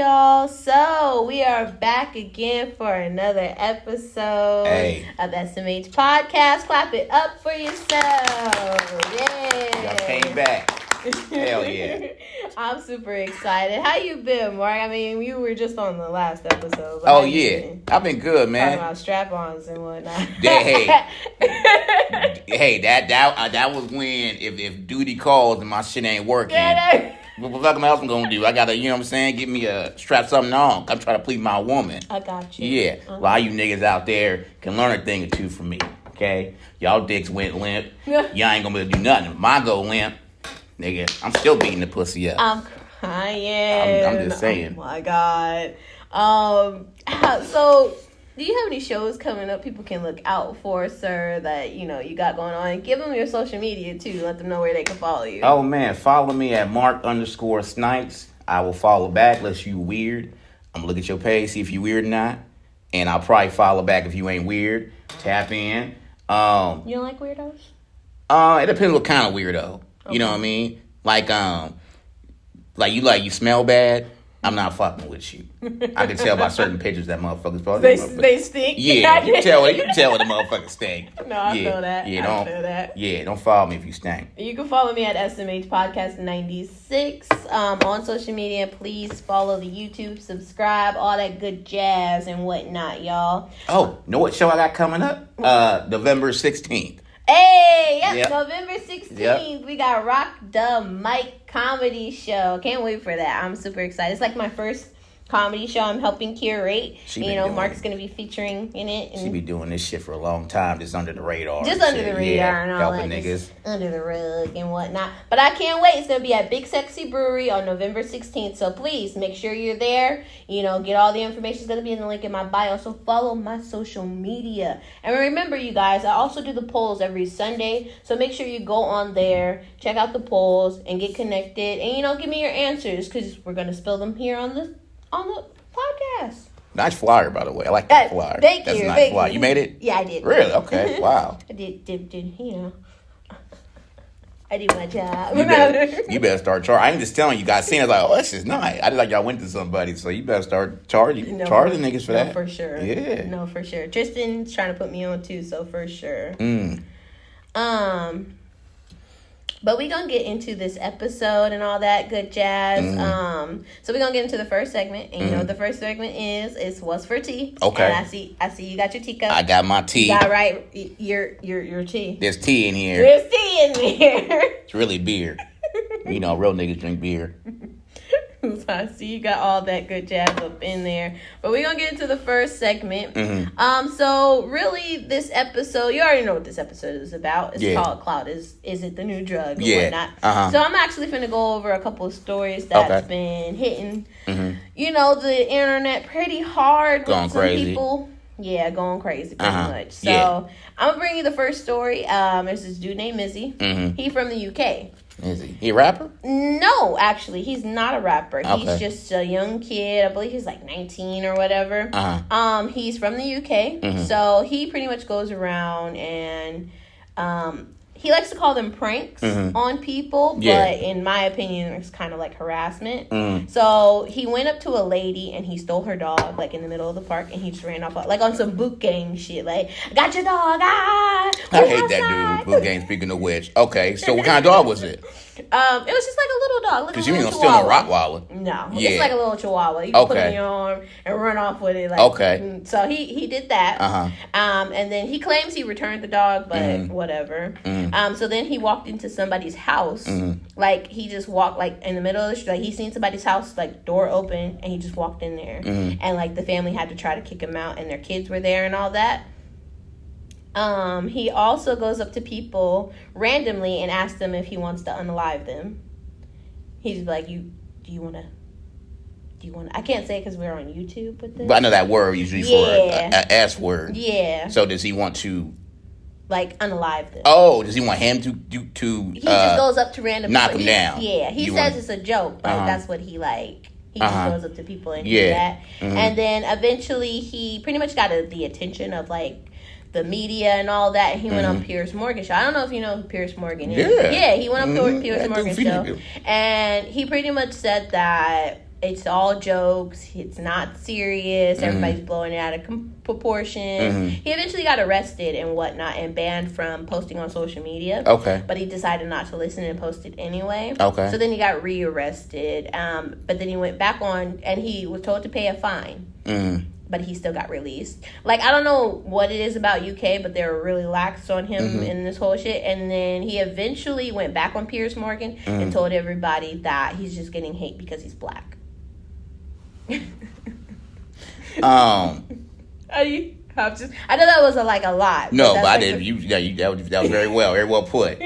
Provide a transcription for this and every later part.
Y'all, so we are back again for another episode of SMH Podcast. Clap it up for yourself. Yeah. Y'all came back. Hell yeah. I'm super excited. How you been, Mark? I mean, you were just on the last episode. Oh, yeah. I've been good, man. Talking about strap-ons and whatnot. Hey, that was when, if duty calls and my shit ain't working, what else I'm going to do? I got to, you know what I'm saying, get me a strap something on. I'm trying to please my woman. I got you. Yeah. A lot of you niggas out there can learn a thing or two from me, okay? Y'all dicks went limp. Y'all ain't going to be able to do nothing. If mine go limp, nigga, I'm still beating the pussy up. I'm crying. I'm just saying. Oh my God. So do you have any shows coming up people can look out for, sir, that you got going on? Give them your social media too. Let them know where they can follow you. Oh man, follow me at Mark_Snipes. I will follow back unless you weird. I'm gonna look at your page, see if you weird or not. And I'll probably follow back if you ain't weird. Tap in. You don't like weirdos? It depends what kind of weirdo. Okay. You know what I mean? Like you smell bad. I'm not fucking with you. I can tell by certain pictures that motherfuckers probably they stink. Yeah, you can tell when the motherfuckers stink. No, I know that. Yeah, I know that. Yeah, don't follow me if you stink. You can follow me at SMH Podcast 96 on social media. Please follow the YouTube, subscribe, all that good jazz and whatnot, y'all. Oh, know what show I got coming up? November 16th. Hey, yep. November 16th, we got Rock the Mic comedy show. Can't wait for that. I'm super excited. It's like my first comedy show I'm helping curate. Mark's going to be featuring in it. And she be doing this shit for a long time, just under the radar. Just under the radar and all that. Niggas. Under the rug and whatnot. But I can't wait. It's going to be at Big Sexy Brewery on November 16th. So please make sure you're there. Get all the information. It's going to be in the link in my bio. So follow my social media. And remember, you guys, I also do the polls every Sunday. So make sure you go on there, check out the polls, and get connected. And, give me your answers because we're going to spill them here on the podcast. Nice flyer, by the way. I like that flyer. Thank That's you. a nice flyer. You made it? Yeah, I did. Really? Okay. Wow. I did, I did my job. You better start charging. I ain't just telling you guys. Seeing it like, oh, this is nice. I just like y'all went to somebody, so you better start charging niggas for that. No, for sure. Yeah. No, for sure. Tristan's trying to put me on too, so for sure. But we're going to get into this episode and all that good jazz. So we're going to get into the first segment. And the first segment is What's for Tea. Okay. And I see you got your teacup. I got my tea. You got your tea. There's tea in here. There's tea in here. It's really beer. Real niggas drink beer. So I see you got all that good jazz up in there. But we're going to get into the first segment. So really this episode, you already know what this episode is about. It's called CLOUT. Is it the new drug or whatnot? So I'm actually finna go over a couple of stories that's been hitting, the internet pretty hard. Going with some crazy. People. Yeah, going crazy pretty much. So I'm going to bring you the first story. There's this dude named Izzy. He from the UK. Is he a rapper? No, actually, he's not a rapper. Okay. He's just a young kid. I believe he's like 19 or whatever. He's from the UK. So he pretty much goes around and he likes to call them pranks on people. But in my opinion, it's kind of like harassment. So he went up to a lady and he stole her dog like in the middle of the park. And he just ran off like on some boot gang shit. Like, got your dog. I hate that dude. Boot gang, speaking of which. Okay, so what kind of dog was it? It was just like a little dog. Because you ain't gonna steal a Rottweiler. No, it's like a little Chihuahua. You can put it in your arm and run off with it. Like, so he did that. And then he claims he returned the dog, but whatever. So then he walked into somebody's house. Like he just walked like in the middle of the street. Like he seen somebody's house, like door open, and he just walked in there. And like the family had to try to kick him out, and their kids were there and all that. He also goes up to people randomly and asks them if he wants to unalive them. He's like, do you want to, I can't say it because we're on YouTube with this. But I know that word usually for an S word. Yeah. So does he want to like unalive them? Oh, does he want him to he just goes up to random knock people. Him down. Yeah, he says it's a joke, but that's what he like. He just goes up to people and do that. And then eventually he pretty much got the attention of like the media and all that. And he went on Piers Morgan show. I don't know if you know who Piers Morgan is. Yeah, he went on Piers Morgan show. And he pretty much said that it's all jokes. It's not serious. Everybody's blowing it out of proportion. He eventually got arrested and whatnot and banned from posting on social media. Okay. But he decided not to listen and post it anyway. Okay. So then he got rearrested. But then he went back on and he was told to pay a fine. But he still got released. Like, I don't know what it is about UK, but they're really lax on him in this whole shit. And then he eventually went back on Piers Morgan and told everybody that he's just getting hate because he's black. I know that was a lot. No, but I didn't. That was very well put.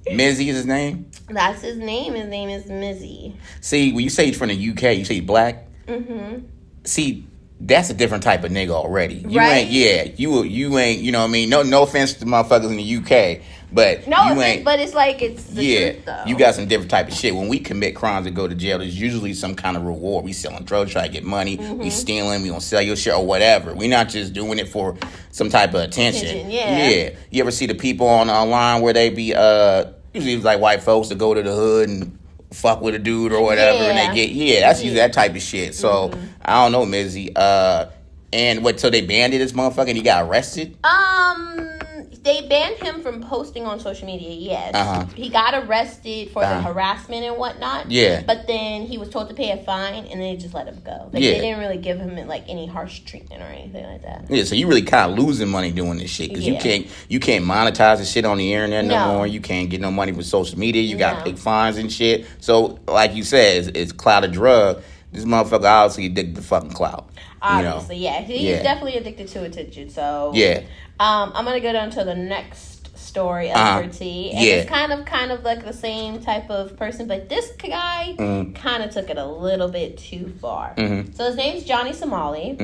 Mizzy is his name? That's his name. His name is Mizzy. See, when you say he's from the UK, you say he's black. See, that's a different type of nigga already. You ain't. You ain't. You know what I mean? No offense to motherfuckers in the UK, but you ain't. But it's like it's the truth, though. You got some different type of shit. When we commit crimes and go to jail, there's usually some kind of reward. We selling drugs, try to get money. We stealing. We gonna sell your shit or whatever. We not just doing it for some type of attention. Yeah. You ever see the people online where they be usually it's like white folks that go to the hood and fuck with a dude or whatever, and they get that's usually that type of shit. So I don't know, Mizzy. And what? So they banned this motherfucker, and he got arrested. They banned him from posting on social media, yes. He got arrested for the harassment and whatnot. Yeah. But then he was told to pay a fine, and they just let him go. They didn't really give him any harsh treatment or anything like that. Yeah, so you really kind of losing money doing this shit because you can't monetize the shit on the internet no more. You can't get no money from social media. You got to pay fines and shit. So, like you said, it's clout a drug. This motherfucker obviously addicted to fucking clout. Obviously, he's definitely addicted to attention. So I'm gonna go down to the next story of her tea, and it's kind of like the same type of person, but this guy kind of took it a little bit too far. So his name's Johnny Somali.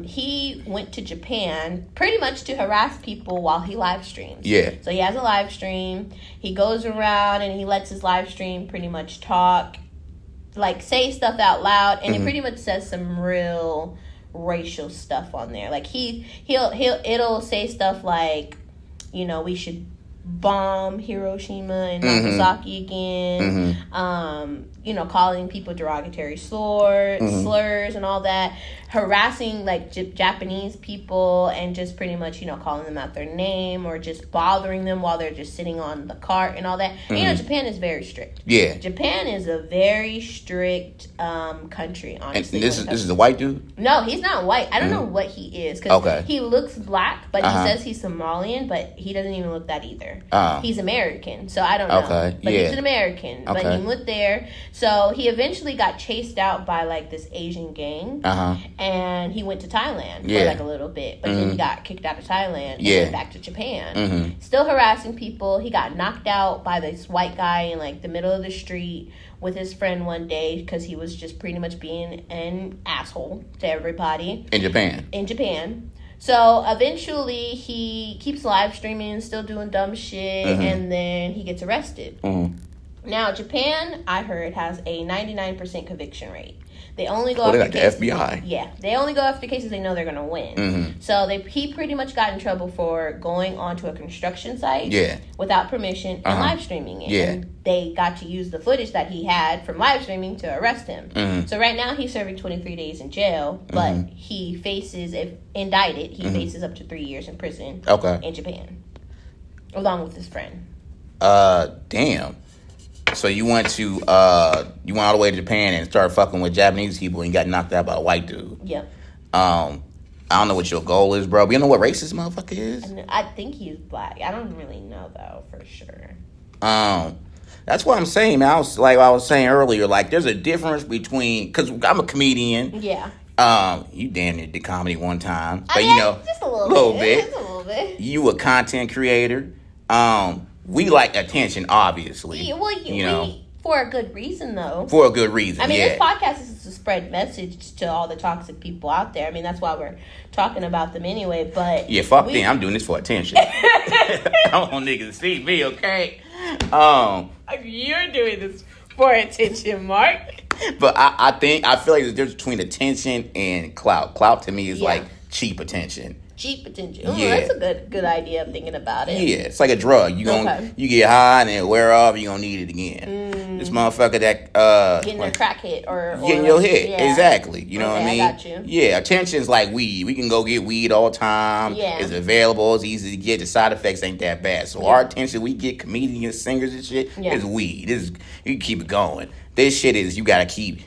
He went to Japan pretty much to harass people while he live streams. So he has a live stream. He goes around and he lets his live stream pretty much talk, like say stuff out loud, and it pretty much says some real racial stuff on there. Like it'll say stuff like, you know, we should bomb Hiroshima and Nagasaki again. You know, calling people derogatory slurs and all that, harassing like Japanese people and just pretty much, you know, calling them out their name or just bothering them while they're just sitting on the cart and all that. And, you know, Japan is very strict. Japan is a very strict country, honestly. And this is a white dude? No, he's not white. I don't know what he is because he looks black, but he says he's Somalian, but he doesn't even look that either. He's American, so I don't know. But he's an American, but he went there. So he eventually got chased out by like this Asian gang, and he went to Thailand for like a little bit, but then he got kicked out of Thailand and went back to Japan. Still harassing people. He got knocked out by this white guy in like the middle of the street with his friend one day because he was just pretty much being an asshole to everybody. In Japan. So eventually he keeps live streaming, still doing dumb shit, and then he gets arrested. Now, Japan, I heard, has a 99% conviction rate. They only go after cases. The FBI. Yeah, they only go after cases they know they're going to win. So he pretty much got in trouble for going onto a construction site without permission and live streaming it. And they got to use the footage that he had from live streaming to arrest him. So right now he's serving 23 days in jail, but he faces, if indicted, he faces up to 3 years in prison in Japan, along with his friend. Damn. So you went all the way to Japan and started fucking with Japanese people and got knocked out by a white dude. Yep. I don't know what your goal is, bro. But you know what race this motherfucker is? I think he's black. I don't really know though for sure. That's what I'm saying, man. I was saying earlier, like there's a difference between, because I'm a comedian. Yeah. You damn near did comedy one time, but you know, just a little bit. Just a little bit. You a content creator. We like attention, obviously. Yeah, well, you know, for a good reason, though. For a good reason, I mean, this podcast is to spread message to all the toxic people out there. I mean, that's why we're talking about them anyway, but... Yeah, fuck them. I'm doing this for attention. I don't want niggas to see me, okay? You're doing this for attention, Mark. But I feel like there's a difference between attention and clout. Clout, to me, is like cheap attention. cheap attention. Ooh, that's a good idea of thinking about it. Yeah, it's like a drug. You get high and it wear off, you're gonna need it again. This motherfucker that getting a crack hit or getting your hit. Yeah. Exactly. You know what I mean? I got you. Yeah, attention's like weed. We can go get weed all the time. Yeah. It's available, it's easy to get, the side effects ain't that bad. So our attention we get comedians, singers and shit, is weed. You can keep it going. This shit is you gotta keep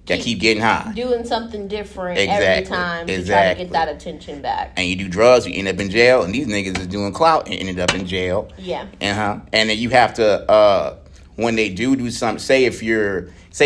getting high. Doing something different every time to try to get that attention back. And you do drugs, you end up in jail. And these niggas is doing clout and ended up in jail. Yeah. And then you have to, when they do something, say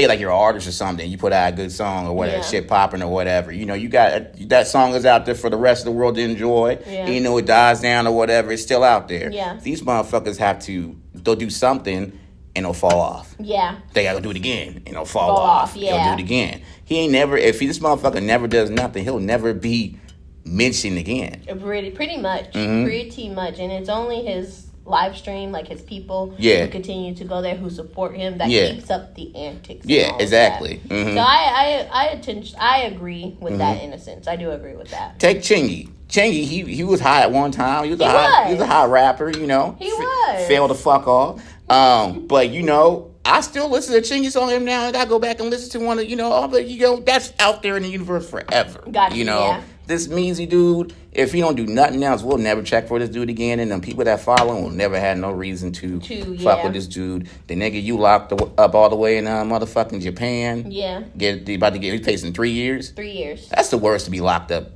like you're an artist or something, you put out a good song or whatever, shit popping or whatever. You know, you got that song is out there for the rest of the world to enjoy. Yeah. You know, it dies down or whatever, it's still out there. Yeah. These motherfuckers they'll do something and it'll fall off. Yeah. They gotta do it again and it'll fall off. Yeah. They'll do it again. If this motherfucker never does nothing, he'll never be mentioned again. Pretty much. Pretty much. And it's only his live stream, like his people who continue to go there, who support him, that keeps up the antics. Yeah, exactly. So I agree with that in a sense. I do agree with that. Take Chingy. Chingy, he was high at one time. He was a high rapper, you know. He was. Failed the fuck off. But you know, I still listen to Chingy's on him now, and I go back and listen to one of, that's out there in the universe forever. Gotcha, you know, this Measy dude, if he don't do nothing else, we'll never check for this dude again, and the people that follow him will never have no reason to fuck with this dude. The nigga you locked up all the way in motherfucking Japan. Yeah. He's facing 3 years. 3 years. That's the worst to be locked up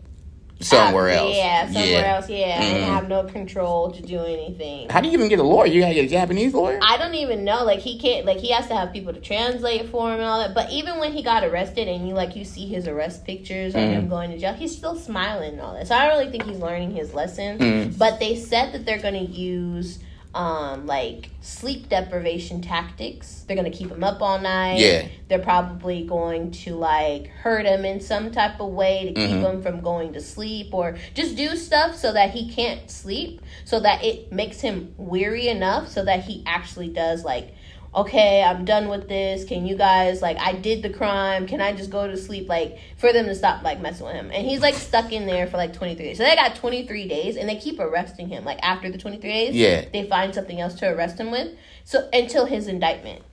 somewhere else. Yeah, somewhere else, and have no control to do anything. How do you even get a lawyer? You gotta get a Japanese lawyer? I don't even know. Like, he can't, like, he has to have people to translate for him and all that. But even when he got arrested and you see his arrest pictures of him going to jail, he's still smiling and all that. So I don't really think he's learning his lesson. But they said that they're going to use like sleep deprivation tactics. They're going to keep him up all night. Yeah. They're probably going to like hurt him in some type of way to keep him from going to sleep, or just do stuff so that he can't sleep, so that it makes him weary enough so that he actually does like, okay, I'm done with this. Can you guys, like, I did the crime. Can I just go to sleep? Like, for them to stop, like, messing with him. And he's, like, stuck in there for, like, 23 days. So they got 23 days, and they keep arresting him. Like, after the 23 days, they find something else to arrest him with. So, until his indictment.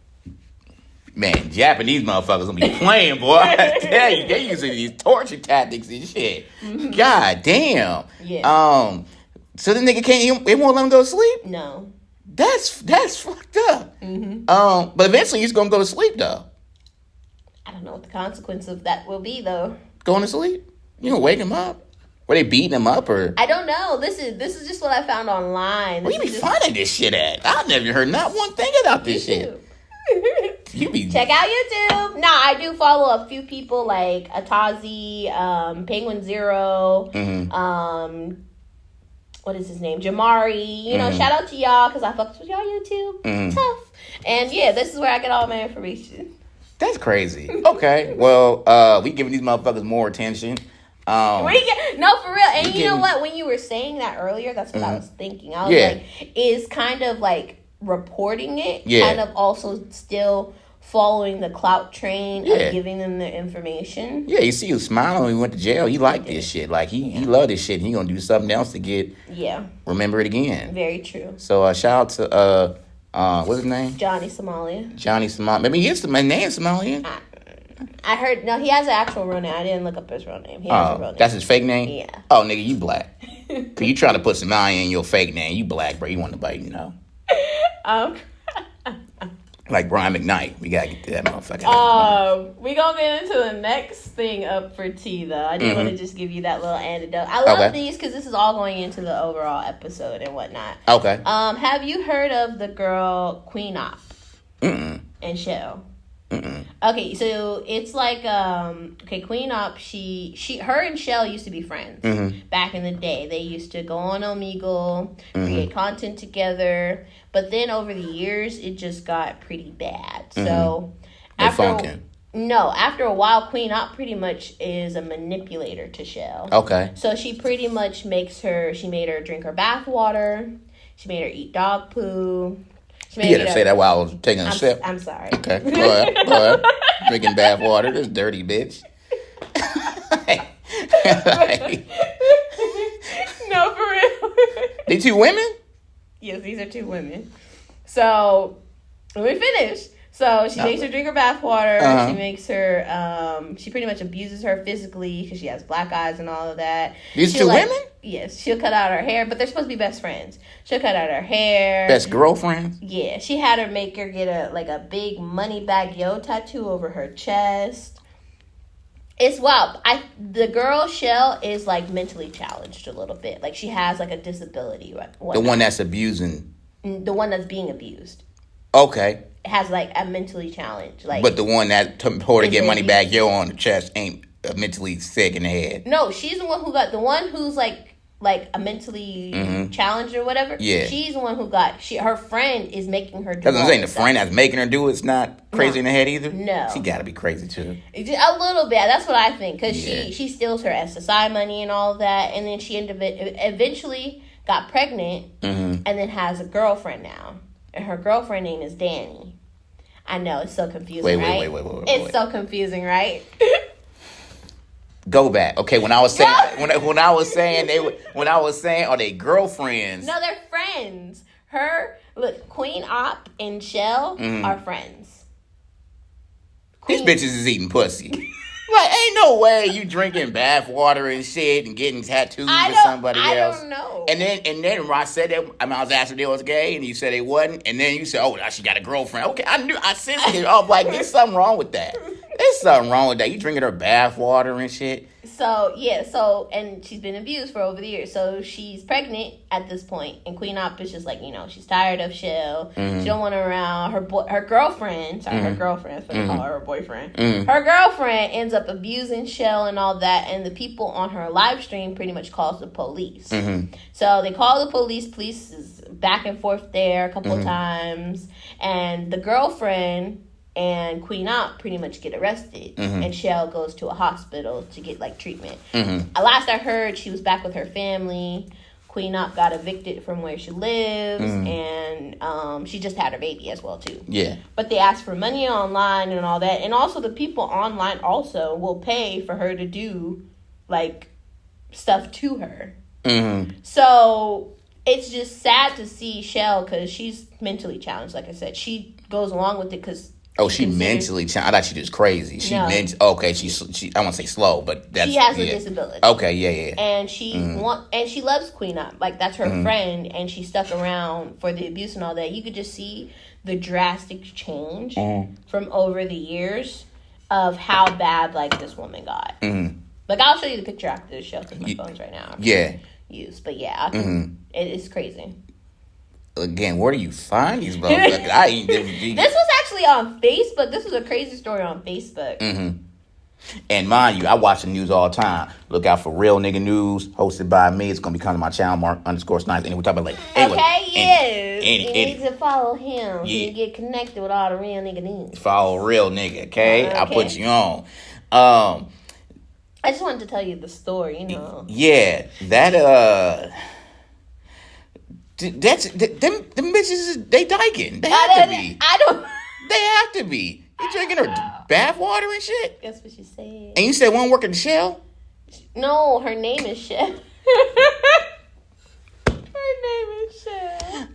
Man, Japanese motherfuckers gonna be playing, boy. I tell you, they using these torture tactics and shit. God damn. Yeah. So the nigga they won't let him go to sleep? No. That's fucked up. But eventually he's gonna go to sleep though. I don't know what the consequence of that will be though. Going to sleep? You gonna wake him up? Were they beating him up or? I don't know. This is just what I found online. Where you be finding this shit at? I've never heard not one thing about this shit. Check out YouTube. No, I do follow a few people like Atazi, Penguin Zero, what is his name? Jamari. You know, shout out to y'all because I fucks with y'all YouTube. Tough. And yeah, this is where I get all my information. That's crazy. Okay. Well, we giving these motherfuckers more attention. No, for real. And you know what? When you were saying that earlier, that's what I was thinking. I was like, is kind of like reporting it, kind of also still following the clout train of giving them the information. Yeah, you see, he was smiling when he went to jail. He liked this shit. Like, he loved this shit. He gonna do something else to get remember it again. Very true. So, shout out to, what's his name? Johnny Somalia. Maybe he is my name Somalian. I heard, no, he has an actual real name. I didn't look up his real name. He has a real name. That's his fake name? Yeah. Oh, nigga, you black. Cause you trying to put Somalian in your fake name. You black, bro. You want nobody to know. Like Brian McKnight. We gotta get to that motherfucker. We gonna get into the next thing up for T, though. I did want to just give you that little antidote. I love these because this is all going into the overall episode and whatnot. Okay. Have you heard of the girl Queen Op? And Shell? Okay, so it's like Queen Op, her and Shell used to be friends back in the day. They used to go on Omegle, create content together, but then over the years it just got pretty bad. So after a while, Queen Op pretty much is a manipulator to Shell. Okay. So she pretty much made her drink her bath water, she made her eat dog poo. You had to say that while I was taking a sip. I'm sorry. Okay, go ahead. Drinking bath water, this dirty bitch. They 2 women? Yes, these are 2 women. So, let me finish. So, she makes her drink her bath water. She makes her, she pretty much abuses her physically because she has black eyes and all of that. These 2 women? Yes, she'll cut out her hair, but they're supposed to be best friends. She'll cut out her hair. Best girlfriends? Yeah, she had her make her get a big money bag yo tattoo over her chest. It's wild. The girl Shell is like mentally challenged a little bit. Like she has like a disability. The one that's abusing. The one that's being abused. Okay. Has like a mentally challenged. Like, but the one that told her to get money bag yo on the chest ain't mentally sick in the head. No, she's the one who got the one who's like a mentally challenged or whatever. Yeah, she's the one who got. Her friend is making her do. That's what I'm saying. The friend that's making her do it's not crazy in the head either. No, she got to be crazy too. A little bit. That's what I think because she steals her SSI money and all of that, and then she eventually got pregnant and then has a girlfriend now, and her girlfriend name is Danny. I know it's so confusing. Wait. It's so confusing, right? Go back. Okay, when I was saying are they girlfriends? No, they're friends. Queen Op and Shell are friends. These bitches is eating pussy. Like, ain't no way you drinking bath water and shit and getting tattoos with somebody else. I don't know. And then when I said that, I was asking if they was gay, and you said they wasn't, and then you said, oh, she got a girlfriend. Okay, I said it. I was like, there's something wrong with that. There's something wrong with that. You drinking her bath water and shit. So, and she's been abused for over the years. So she's pregnant at this point, and Queen Op is just like, she's tired of Shell. She don't want her around. Her girlfriend, her girlfriend, that's what I call her boyfriend. Her girlfriend ends up abusing Shell and all that, and the people on her live stream pretty much calls the police. So they call the police. Police is back and forth there a couple of times, and the girlfriend and Queen Op pretty much get arrested, and Shell goes to a hospital to get like treatment. Last I heard, she was back with her family. Queen Op got evicted from where she lives, and she just had her baby as well too. Yeah. But they asked for money online and all that, and also the people online also will pay for her to do like stuff to her. So it's just sad to see Shell because she's mentally challenged. Like I said, she goes along with it because. Oh, she mentally challenged. I thought she was crazy. She okay. She I won't say slow, but that's she has a disability. Okay, yeah. And she she loves Queen Up. Like that's her friend, and she stuck around for the abuse and all that. You could just see the drastic change from over the years of how bad like this woman got. Like I'll show you the picture after the show because my phone's right now. Used, but it is crazy. Again, where do you find these motherfuckers? This was actually on Facebook. This was a crazy story on Facebook. And mind you, I watch the news all the time. Look out for Real Nigga News, hosted by me. It's going to be coming to my channel, Mark_Snipes. And we're talking about like... Anyway, okay, yes. You need to follow him so you get connected with all the Real Nigga News. Follow Real Nigga, okay? I'll put you on. I just wanted to tell you the story, Yeah, that... them bitches, they dyking. They have to be. They have to be. You drinking her bath water and shit? That's what she said. And you said one working the Shell? No, her name is Shell. Her name is Shell.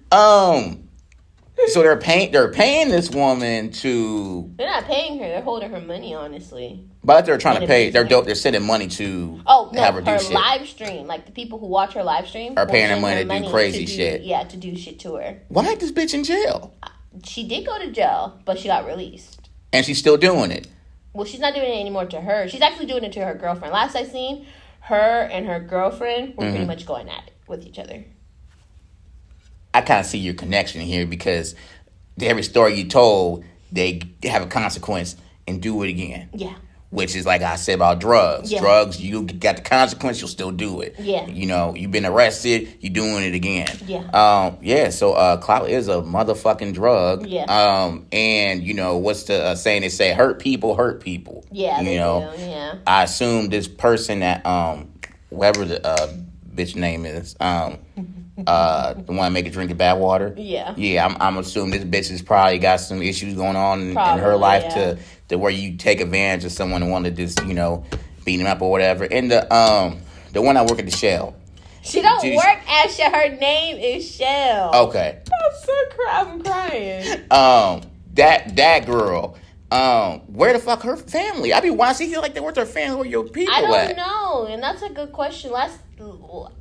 So they're paying this woman to. They're not paying her. They're holding her money, honestly. But they're trying to pay. They're dope. They're sending money to. Have her do shit. Live stream, like the people who watch her live stream, are paying her money to do crazy shit. Yeah, to do shit to her. Why is this bitch in jail? She did go to jail, but she got released. And she's still doing it. Well, she's not doing it anymore to her. She's actually doing it to her girlfriend. Last I seen, her and her girlfriend were pretty much going at it with each other. I kind of see your connection here because every story you told, they have a consequence and do it again. Yeah. Which is like I said about drugs. Yeah. Drugs, you got the consequence, you'll still do it. Yeah. You've been arrested, you're doing it again. Yeah. So clout is a motherfucking drug. Yeah. And what's the saying? They say hurt people hurt people. Yeah. They do. Yeah. I assume this person that whoever the bitch name is, the one making drinking bad water. Yeah. Yeah, I'm assuming this bitch has probably got some issues going on in her life to where you take advantage of someone and want to just, beat him up or whatever. And the one I work at the Shell, She don't work as Shell. Her name is Shell. Okay. I'm crying. That girl. Where the fuck her family? I mean, why does she feel like they were her family? Where your people I don't at? know, and that's a good question.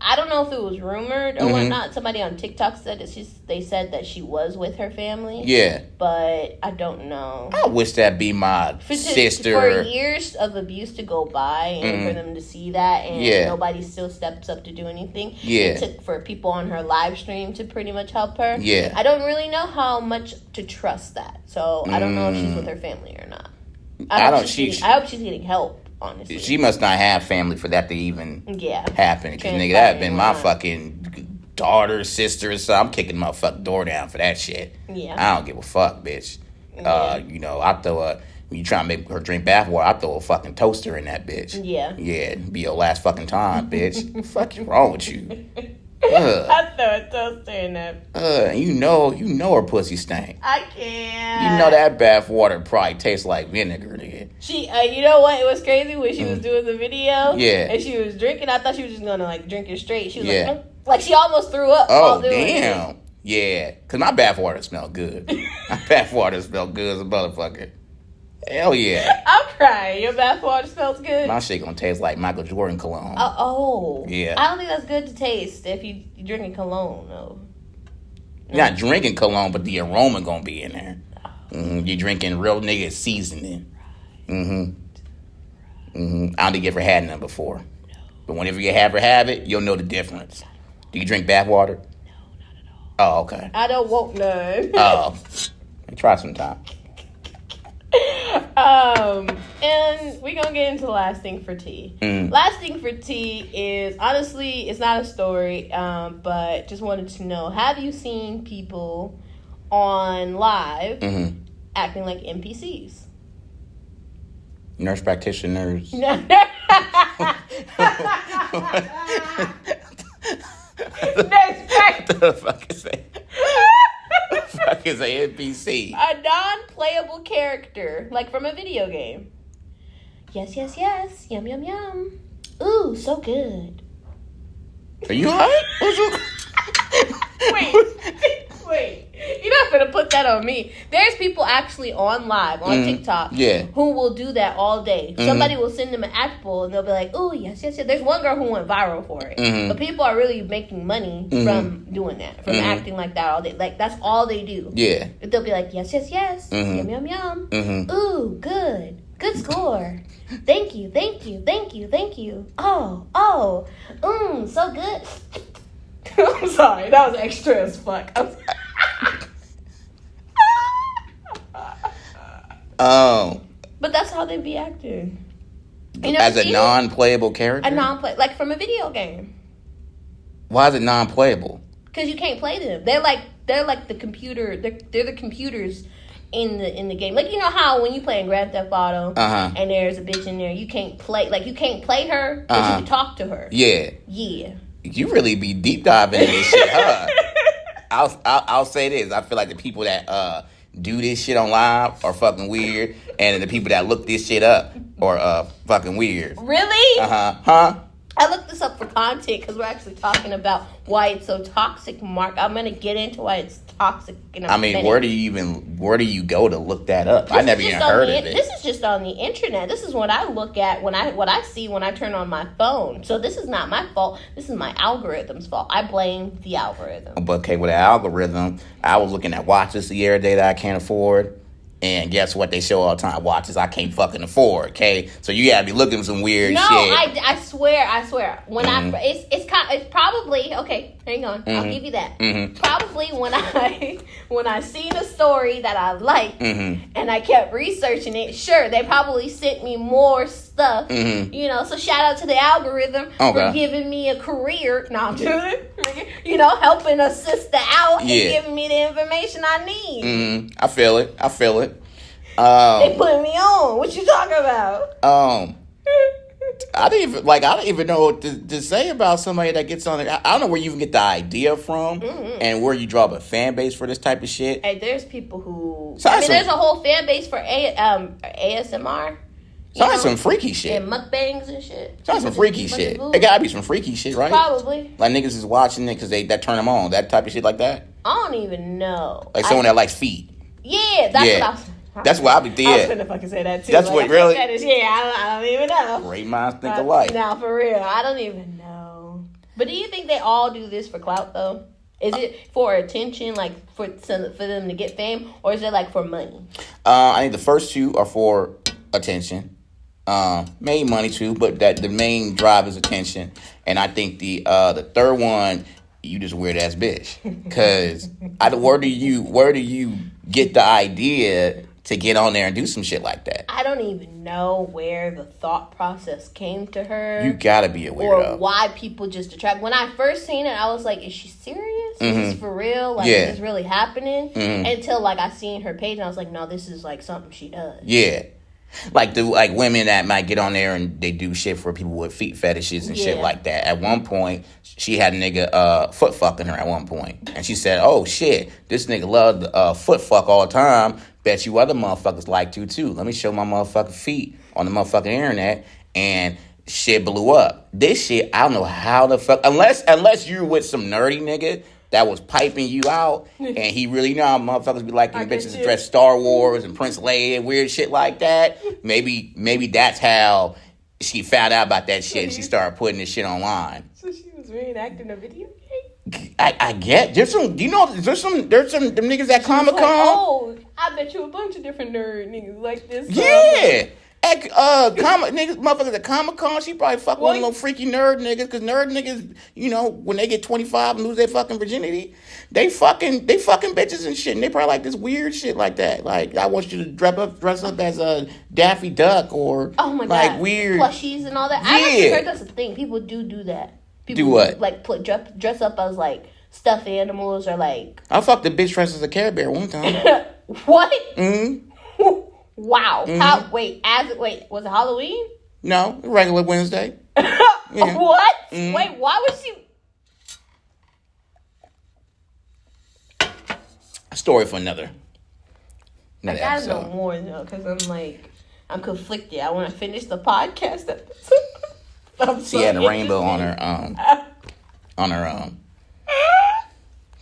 I don't know if it was rumored or whatnot. Somebody on TikTok said that they said that she was with her family. Yeah, but I don't know. I wish that'd be my sister. For years of abuse to go by and for them to see that, and nobody still steps up to do anything. Yeah, it took for people on her live stream to pretty much help her. Yeah, I don't really know how much to trust that, so I don't know if she's with her family or not. I hope she's getting help. Honestly, she must not have family for that to even happen. Because nigga, that have been my fucking daughter, sister, or something. I'm kicking my fucking door down for that shit. Yeah, I don't give a fuck, bitch. Yeah. I throw when you try to make her drink bathwater, I throw a fucking toaster in that bitch. Yeah, be your last fucking time, bitch. What the fuck is wrong with you? I throw a toaster in that. You know her pussy stank. I can't. You know that bath water probably tastes like vinegar, nigga. She, you know what? It was crazy when she was doing the video. Yeah. And she was drinking. I thought she was just gonna like drink it straight. She was like she almost threw up. Oh damn. Yeah. Cause my bath water smelled good. My bath water smelled good as a motherfucker. Hell yeah. I'm crying. Your bath water smells good. My shit gonna taste like Michael Jordan cologne. Yeah. I don't think that's good to taste if you're drinking cologne, though. You're not drinking cologne, but the aroma gonna be in there. You're drinking real nigga seasoning. I don't think you ever had none before. No. But whenever you ever have it, you'll know the difference. Do you drink bath water? No, not at all. Oh, okay. I don't want none. Oh. Try sometime. And we're gonna get into last thing for tea. Last thing for tea is, honestly, it's not a story, but just wanted to know, have you seen people on live acting like NPCs? Nurse practitioners. Nurse the fuck is that? The fuck is a NPC? A non-playable character, like from a video game. Yes, yes, yes. Yum, yum, yum. Ooh, so good. Are you alright? Wait. You're not gonna put that on me. There's people actually on live, on TikTok, who will do that all day. Somebody will send them an apple and they'll be like, ooh, yes, yes, yes. There's one girl who went viral for it. But people are really making money from doing that, from acting like that all day. Like, that's all they do. Yeah. They'll be like, yes, yes, yes. Yum, yum, yum. Ooh, good. Good score. Thank you, thank you, thank you, thank you. Oh, so good. I'm sorry, that was extra as fuck. But that's how they be acting. As a non-playable character? Like from a video game. Why is it non-playable? Because you can't play them. They're like the computer. They're the computers in the game. Like, you know how when you play in Grand Theft Auto and there's a bitch in there, you can't play her, but you can talk to her. Yeah. You really be deep diving in this shit, huh? I'll say this. I feel like the people that do this shit on live are fucking weird, and the people that look this shit up are fucking weird. Really? Huh? I looked this up for content because we're actually talking about why it's so toxic, Mark. I'm going to get into why it's toxic in a minute. Where do you go to look that up? I never even heard of it. This is just on the internet. This is what I look at what I see when I turn on my phone. So this is not my fault. This is my algorithm's fault. I blame the algorithm. But okay, with the algorithm, I was looking at watches the other day that I can't afford. And guess what they show all the time? Watches I can't fucking afford, okay? So you gotta be looking at some weird shit. I swear. When it's probably, okay, hang on. I'll give you that. Probably when I seen a story that I liked and I kept researching it, sure, they probably sent me more stuff. So shout out to the algorithm for giving me a career. No, I'm doing it. Helping a sister out and giving me the information I need. I feel it. They put me on. What you talking about? I don't even know what to say about somebody that gets on it. I don't know where you even get the idea from and where you draw up a fan base for this type of shit. Hey, there's people who... there's a whole fan base for ASMR. Sounds like some freaky shit. And mukbangs and shit. Sounds like some freaky shit. It gotta be some freaky shit, right? Probably. Like niggas is watching it because that turn them on. That type of shit like that. I don't even know. Like someone that likes feet. Yeah, that's what I was. That's what I be thinking. I was gonna fucking say that too. That's like, what really. That is, I don't even know. Great minds think alike. Now for real, I don't even know. But do you think they all do this for clout though? Is it for attention, like for them to get fame, or is it like for money? I think the first two are for attention. Maybe money too, but that the main drive is attention. And I think the third one, you just weird ass bitch. Cause where do you get the idea to get on there and do some shit like that? I don't even know where the thought process came to her. You gotta be a weirdo. Or why people just attract. When I first seen it, I was like, is she serious? Is this for real? Like, is this really happening? Until, like, I seen her page, and I was like, no, this is, like, something she does. Yeah. Like women that might get on there and they do shit for people with feet fetishes and shit like that. At one point, she had a nigga foot fucking her at one point. And she said, oh, shit, this nigga loved foot fuck all the time. Bet you other motherfuckers like to, too. Let me show my motherfucking feet on the motherfucking internet. And shit blew up. This shit, I don't know how the fuck... Unless you're with some nerdy nigga that was piping you out, and he really know how motherfuckers be like, bitches dress Star Wars and Prince Leia and weird shit like that. Maybe that's how she found out about that shit and she started putting this shit online. So she was reenacting a video game? I get. There's some them niggas at Comic Con. Like, oh, I bet you a bunch of different nerd niggas like this. Yeah. At niggas, motherfuckers at Comic Con, she probably fuck one of them freaky nerd niggas, because nerd niggas, when they get 25 and lose their fucking virginity, they fucking bitches and shit, and they probably like this weird shit like that. Like, I want you to dress up as a Daffy Duck or like weird plushies and all that. I actually heard that's a thing. People do that. People do what? Like dress up as like stuffed animals or like. I fucked a bitch dressed as a Care Bear one time. What? Mm-hmm. Wow. Mm-hmm. Was it Halloween? No, regular Wednesday. Yeah. What? Mm-hmm. Wait, why was she... A story for another I gotta episode. know more, though, because I'm conflicted. I want to finish the podcast episode. She had a rainbow on her,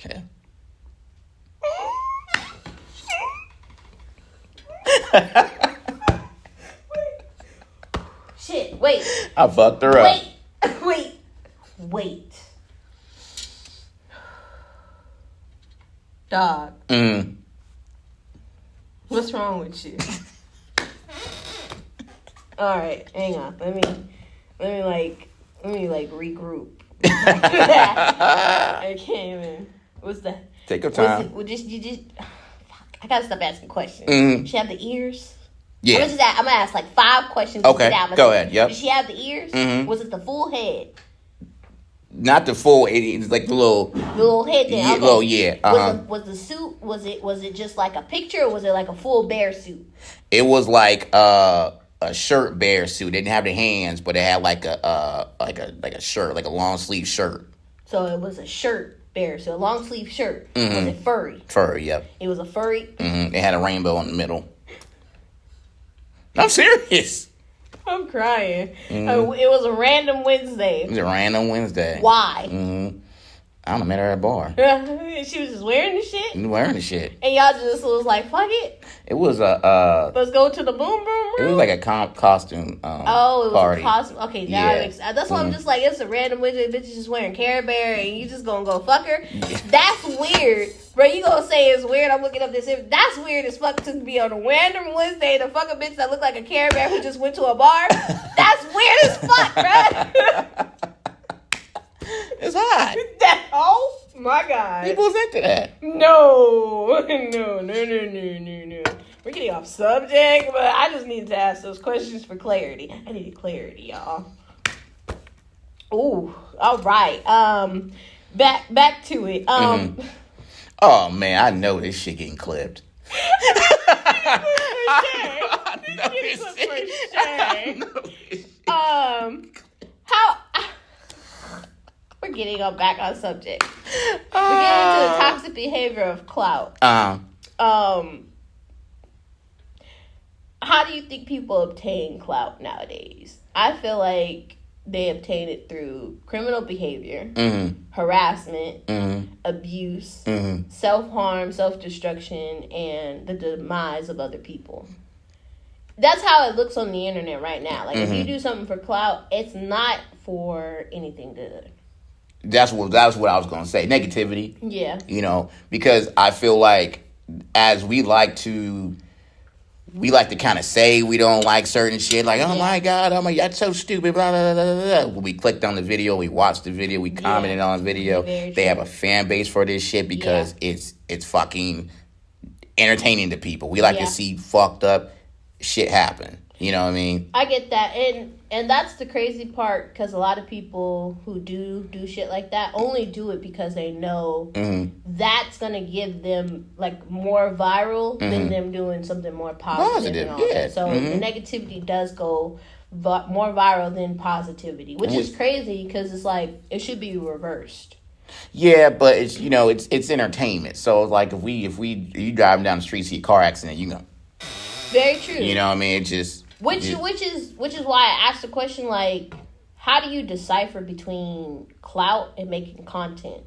Okay. Shit, wait. I fucked her up. Wait. Dog. What's wrong with you? Alright, hang on. Let me regroup. I can't even. What's that? Take your time. I gotta stop asking questions. She have the ears? Yeah. I'm gonna ask like 5 questions. Okay, go ahead. Yep. Did she have the ears? Mm-hmm. Was it the full head? Not the full. It's like the little head. Then yeah, okay. Little, yeah. Uh-huh. Was the suit? Was it just like a picture, or was it like a full bear suit? It was like a shirt bear suit. They didn't have the hands, but it had like a shirt, like a long sleeve shirt. So it was a shirt bear, so a long sleeve shirt. Mm-hmm. Was it furry? Furry, yep. It was a furry. Mm-hmm. It had a rainbow in the middle. I'm serious. I'm crying. Mm-hmm. It was a random Wednesday. It was a random Wednesday. Why? Mm-hmm. I don't know, met her at a bar. She was just wearing the shit? Wearing the shit. And y'all just was like, fuck it? It was a... Let's go to the boom boom room? It was like a costume it was party. A costume. Okay, now it makes sense. That's why I'm just like, it's a random Wednesday, bitch is just wearing Care Bear and you just gonna go fuck her? Yeah. That's weird. Bro, you gonna say it's weird? I'm looking up this. That's weird as fuck to be on a random Wednesday to fuck a bitch that look like a Care Bear who just went to a bar. That's weird as fuck, bro. It's hot. Oh my god. People's into that. No. We're getting off subject, but I just needed to ask those questions for clarity. I needed clarity, y'all. Ooh, all right. Back to it. Oh man, I know this shit getting clipped. We're getting back on subject. We're getting into the toxic behavior of clout. how do you think people obtain clout nowadays? I feel like they obtain it through criminal behavior, harassment, abuse, self-harm, self-destruction, and the demise of other people. That's how it looks on the internet right now. Like, if you do something for clout, it's not for anything good. That's what I was going to say. Negativity. Yeah. You know, because I feel like as we like to kind of say we don't like certain shit, like, oh my God, that's so stupid, blah, blah, blah, blah, blah. When we clicked on the video, we watched the video, we commented on the video. They have a fan base for this shit because it's fucking entertaining to people. We like to see fucked up shit happen. You know what I mean? I get that. And that's the crazy part, because a lot of people who do shit like that only do it because they know that's going to give them, like, more viral than them doing something more positive. And all that. So the negativity does go more viral than positivity, which is crazy, because it's like, it should be reversed. Yeah, but it's, you know, it's entertainment. So, like, if you driving down the street, see a car accident, you know. Very true. You know what I mean? It just... Which is why I asked the question, like, how do you decipher between clout and making content?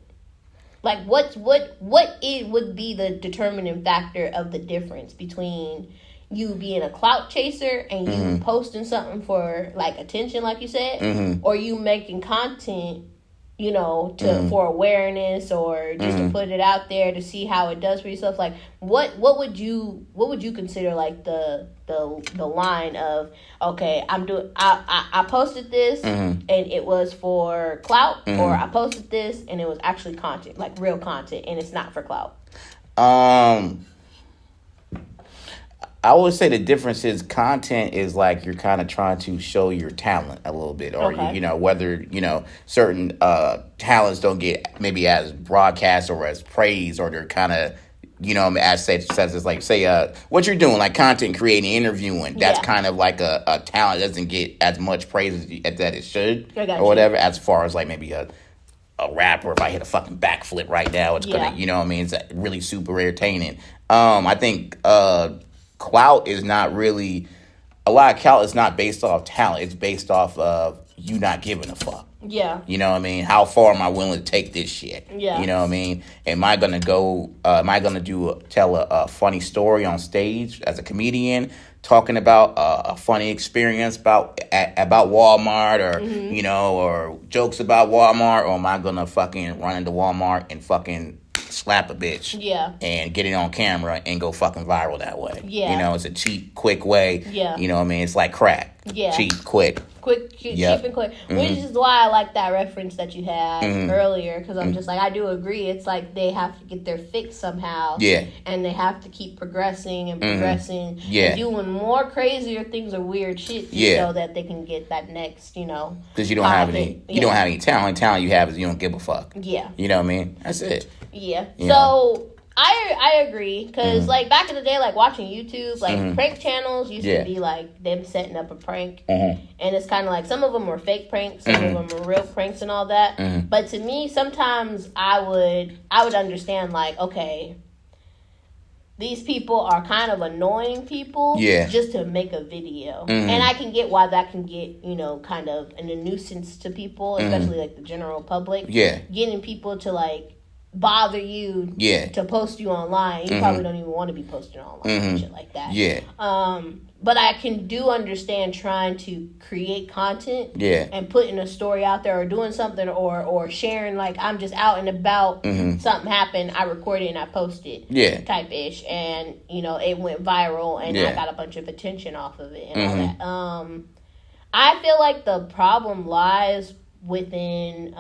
Like, what would be the determining factor of the difference between you being a clout chaser and you posting something for, like, attention, like you said, or you making content, you know, for awareness, or just to put it out there to see how it does for yourself? Like, what would you consider, like, the line of, okay, I posted this and it was for clout, or I posted this and it was actually content, like real content, and it's not for clout? I would say the difference is content is like you're kind of trying to show your talent a little bit, or you know, whether, you know, certain talents don't get maybe as broadcast or as praise, or they're kind of, you know, as says it's like, say what you're doing, like content creating, interviewing, that's kind of like a talent that doesn't get as much praise as that it should, or whatever, as far as like maybe a rapper. If I hit a fucking backflip right now, it's gonna, you know what I mean, it's really super entertaining. I think clout is not really, a lot of clout is not based off talent. It's based off of you not giving a fuck. Yeah. You know what I mean? How far am I willing to take this shit? Yeah. You know what I mean? Am I gonna tell a funny story on stage as a comedian, talking about a funny experience about Walmart, or you know, or jokes about Walmart, or am I gonna fucking run into Walmart and fucking slap a bitch and get it on camera and go fucking viral that way? You know, it's a cheap, quick way. You know what I mean? It's like crack. Cheap, cheap and quick. Which is why I like that reference that you had earlier, because I'm just like, I do agree. It's like they have to get their fix somehow. And they have to keep progressing and progressing. And doing more crazier things or weird shit so that they can get that next, you know. Because you don't have any talent. Talent you have is you don't give a fuck. You know what I mean? That's it. So I agree, because like back in the day, like watching YouTube, like prank channels used to be like them setting up a prank, and it's kind of like some of them were fake pranks, some of them were real pranks and all that. But to me, sometimes I would understand, like, okay, these people are kind of annoying people just to make a video, and I can get why that can get, you know, kind of a nuisance to people, especially like the general public. Getting people to like bother you to post you online. You probably don't even want to be posted online and shit like that. But I can understand trying to create content and putting a story out there, or doing something, or sharing, like, I'm just out and about, something happened, I recorded and I posted, type ish, and you know, it went viral and I got a bunch of attention off of it and all that. I feel like the problem lies within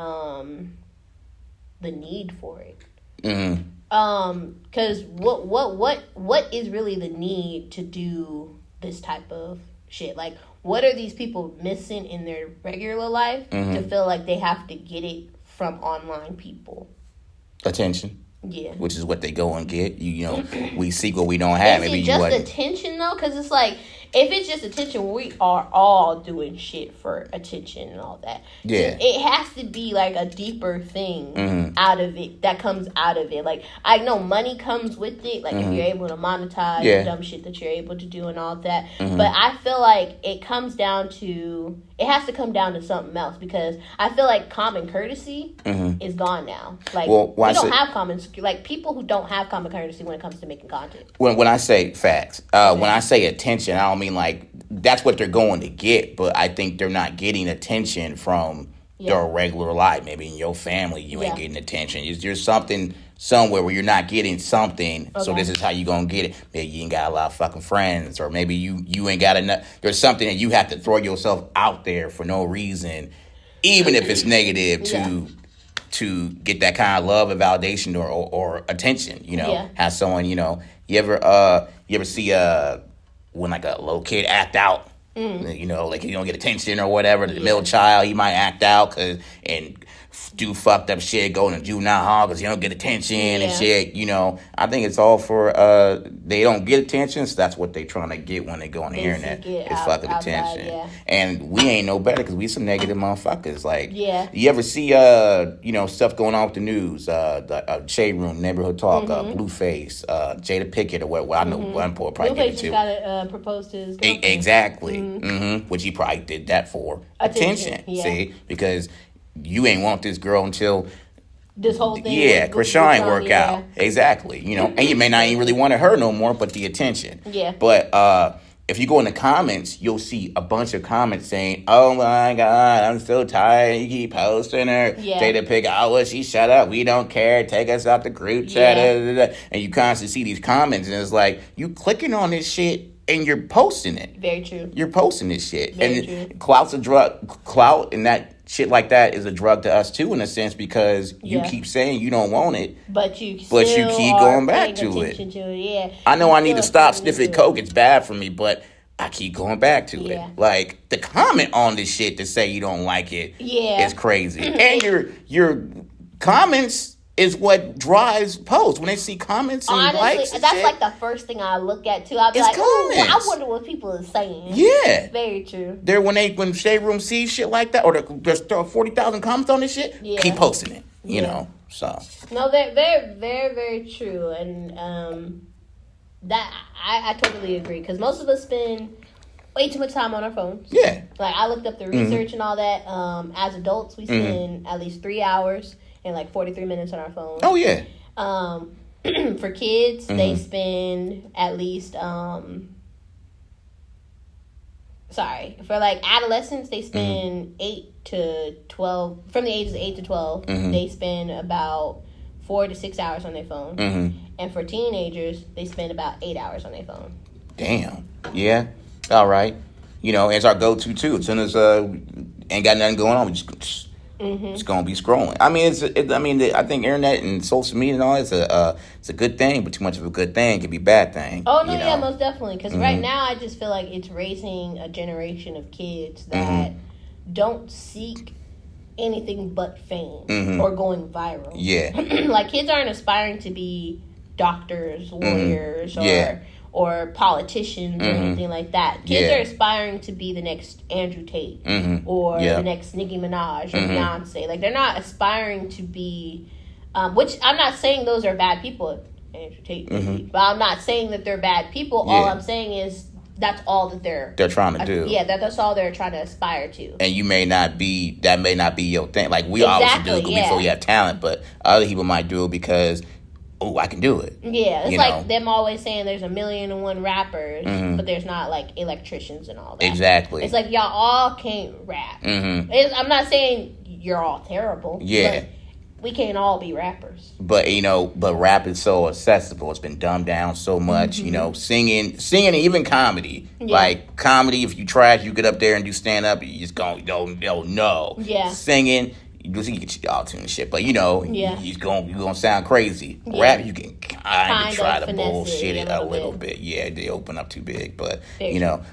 the need for it. Because what is really the need to do this type of shit? Like, what are these people missing in their regular life to feel like they have to get it from online people? Attention. Which is what they go and get. You know, we seek what we don't have. Is it just attention though? Because it's like, if it's just attention, we are all doing shit for attention and all that. Yeah. It has to be like a deeper thing out of it that comes out of it. Like, I know money comes with it. Like, if you're able to monetize the dumb shit that you're able to do and all that. But I feel like it has to come down to something else, because I feel like common courtesy is gone now. Like, we don't have people who don't have common courtesy when it comes to making content. When I say facts, when I say attention, I don't mean like that's what they're going to get, but I think they're not getting attention from their regular life. Maybe in your family, you ain't getting attention. There's something somewhere where you're not getting something, so this is how you gonna get it. Maybe you ain't got a lot of fucking friends, or maybe you ain't got enough. There's something that you have to throw yourself out there for no reason, even if it's negative, to get that kind of love and validation or attention. Have someone, you ever see when like a little kid act out, like you don't get attention or whatever. The middle child, he might act out and do fucked up shit, go in a juvenile hall because you don't get attention and shit. I think it's all for they don't get attention, so that's what they trying to get when they go on the internet. Is fucking attention. And we ain't no better because we some negative motherfuckers. Like, you ever see stuff going on with the news, the Shade Room, Neighborhood Talk, Blueface, Jada Pickett, or what? I know one poor probably get it too. Blueface got proposed to his girlfriend. Exactly. Which he probably did that for attention. See, because you ain't want this girl until this whole thing. Yeah, Krishan ain't work out. Exactly. And you may not even really want her no more, but the attention. Yeah. But if you go in the comments, you'll see a bunch of comments saying, "Oh my God, I'm so tired. You keep posting her. Jada Pickett, she shut up. We don't care. Take us out the group chat." And you constantly see these comments, and it's like, you clicking on this shit and you're posting it. Very true. You're posting this shit. Very true. Clout's a drug. Clout and that shit like that is a drug to us too, in a sense, because you keep saying you don't want it, but you keep going back to it. I know I need to stop sniffing coke. It's bad for me, but I keep going back to it. Like, the comment on this shit to say you don't like it is crazy. And your comments is what drives posts. When they see comments and likes and that's shit, like the first thing I look at too. I'll be like, I wonder what people are saying. Yeah. Very true. When Shade Room sees shit like that, or there's 40,000 comments on this shit, keep posting it. You know, so. No, they're very, very, very true. And that I totally agree. Because most of us spend way too much time on our phones. Yeah. Like, I looked up the research and all that. As adults, we spend at least 3 hours and like 43 minutes on our phone. Oh, yeah. For kids, they spend at least, for like adolescents, they spend 8 to 12, from the ages of 8 to 12, they spend about 4 to 6 hours on their phone. And for teenagers, they spend about 8 hours on their phone. Damn. Yeah. All right. It's our go-to too. As soon as ain't got nothing going on, we just it's gonna be scrolling. I mean, I think internet and social media and all it's a good thing, but too much of a good thing can be a bad thing. Oh no, yeah, most definitely. Because right now, I just feel like it's raising a generation of kids that don't seek anything but fame or going viral. Yeah, like, kids aren't aspiring to be doctors, lawyers, or politicians or anything like that. Kids are aspiring to be the next Andrew Tate or the next Nicki Minaj or Beyonce. Like, they're not aspiring to be, which I'm not saying those are bad people, Andrew Tate, but I'm not saying that they're bad people. All I'm saying is that's all that they're trying to do. Yeah, that's all they're trying to aspire to. And that may not be your thing. Like, we obviously do it before we have talent, but other people might do it because, I can do it. Yeah, it's like them always saying there's 1,000,001 rappers, but there's not, like, electricians and all that. Exactly. It's like, y'all all can't rap. I'm not saying you're all terrible. Yeah. But we can't all be rappers. But, but rap is so accessible. It's been dumbed down so much, singing, and even comedy. Yeah. Like, comedy, if you trash, you get up there and do stand-up, you just don't know. Yeah. Singing, you get your auto-tune and shit, but you're gonna sound crazy. Yeah. Rap, you can kind of try to bullshit it a little bit. Yeah, they open up too big, but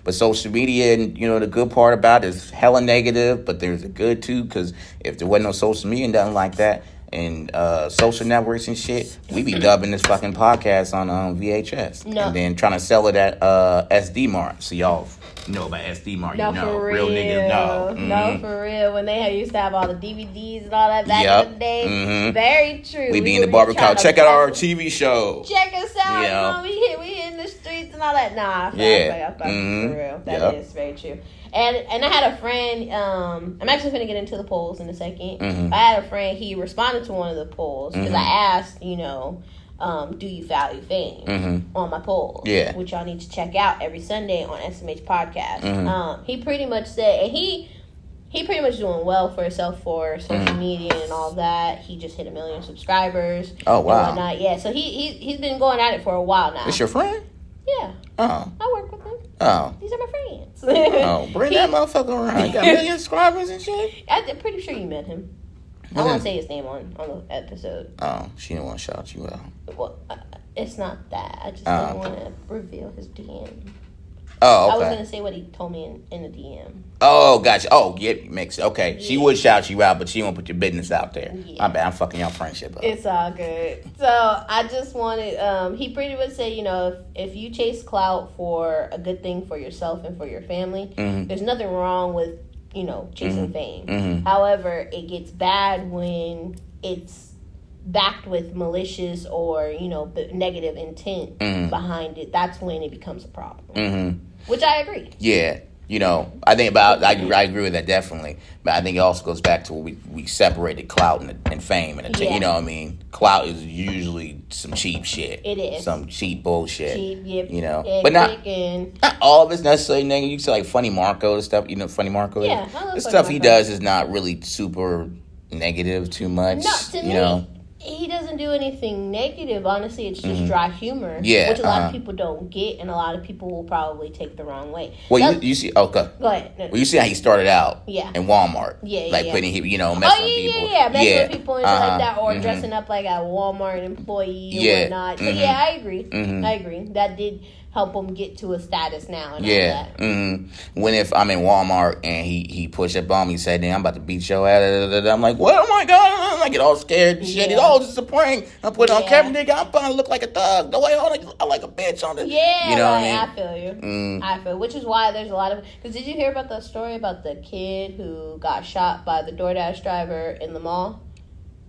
but social media, and the good part about it is hella negative, but there's a good too, because if there wasn't no social media and nothing like that, and social networks and shit, we be dubbing this fucking podcast on VHS. No. And then trying to sell it at SD Mart. So y'all know about SD Mart. No, you know, real niggas know. Mm-hmm. No, for real. When they used to have all the DVDs and all that back in the day. Mm-hmm. Very true. We be in the barbershop. Check out our TV show. Check us out. You know, we in the streets and all that. Nah, for real. That is very true. And I had a friend, I'm actually going to get into the polls in a second. Mm-hmm. I had a friend, he responded to one of the polls because I asked, you know, do you value fame on my poll? Yeah. Which y'all need to check out every Sunday on SMH Podcast. Mm-hmm. He pretty much said, and he pretty much doing well for himself for social media and all that. He just hit 1 million subscribers. Oh, wow. And whatnot. Yeah, so he's been going at it for a while now. It's your friend? Yeah. Oh. I work with him. Oh. These are my friends. Bring that motherfucker around. He got 1 million subscribers and shit? I'm pretty sure you met him. I won't say his name on the episode. Oh, she didn't want to shout you out. Well, it's not that. I just didn't want to reveal his DM. Oh, okay. I was going to say what he told me in the DM. Oh, gotcha. Oh, yeah, makes it. Okay. Yeah. She would shout you out, but she won't put your business out there. Yeah. My bad. I'm fucking y'all friendship up. It's all good. So, I just wanted, he pretty much said, you know, if you chase clout for a good thing for yourself and for your family, there's nothing wrong with, you know, chasing fame. However, it gets bad when it's backed with malicious or, you know, negative intent behind it. That's when it becomes a problem. Which I agree. Yeah. You know, I agree with that definitely. But I think it also goes back to what we separated clout and fame. And you know what I mean? Clout is usually some cheap shit. It is. Some cheap bullshit. Cheap, yep. You know? But not all of it's necessarily negative. You can say like Funny Marco and stuff. You know Funny Marco? Yeah. The stuff Marco. He does is not really super negative too much. Not to me. Know? He doesn't do anything negative. Honestly, it's just dry humor. Yeah, which a lot of people don't get, and a lot of people will probably take the wrong way. Well, you see, okay. Go ahead. No. Well, you see how he started out in Walmart. Putting, you know, messing with people. Messing with people and shit like that, or dressing up like a Walmart employee or whatnot. So, I agree. I agree. That did help him get to a status now and all that. When if I'm in Walmart and he pushed up on me and said, "Damn, I'm about to beat your ass," I'm like, "What? Oh my god!" I get all scared and shit. Oh, this is a prank. I put it on camera, nigga. I'm about to look like a thug. The way I like a bitch on it. Yeah, you know what I mean? I feel you. I feel, which is why there's a lot of. Because did you hear about the story about the kid who got shot by the DoorDash driver in the mall?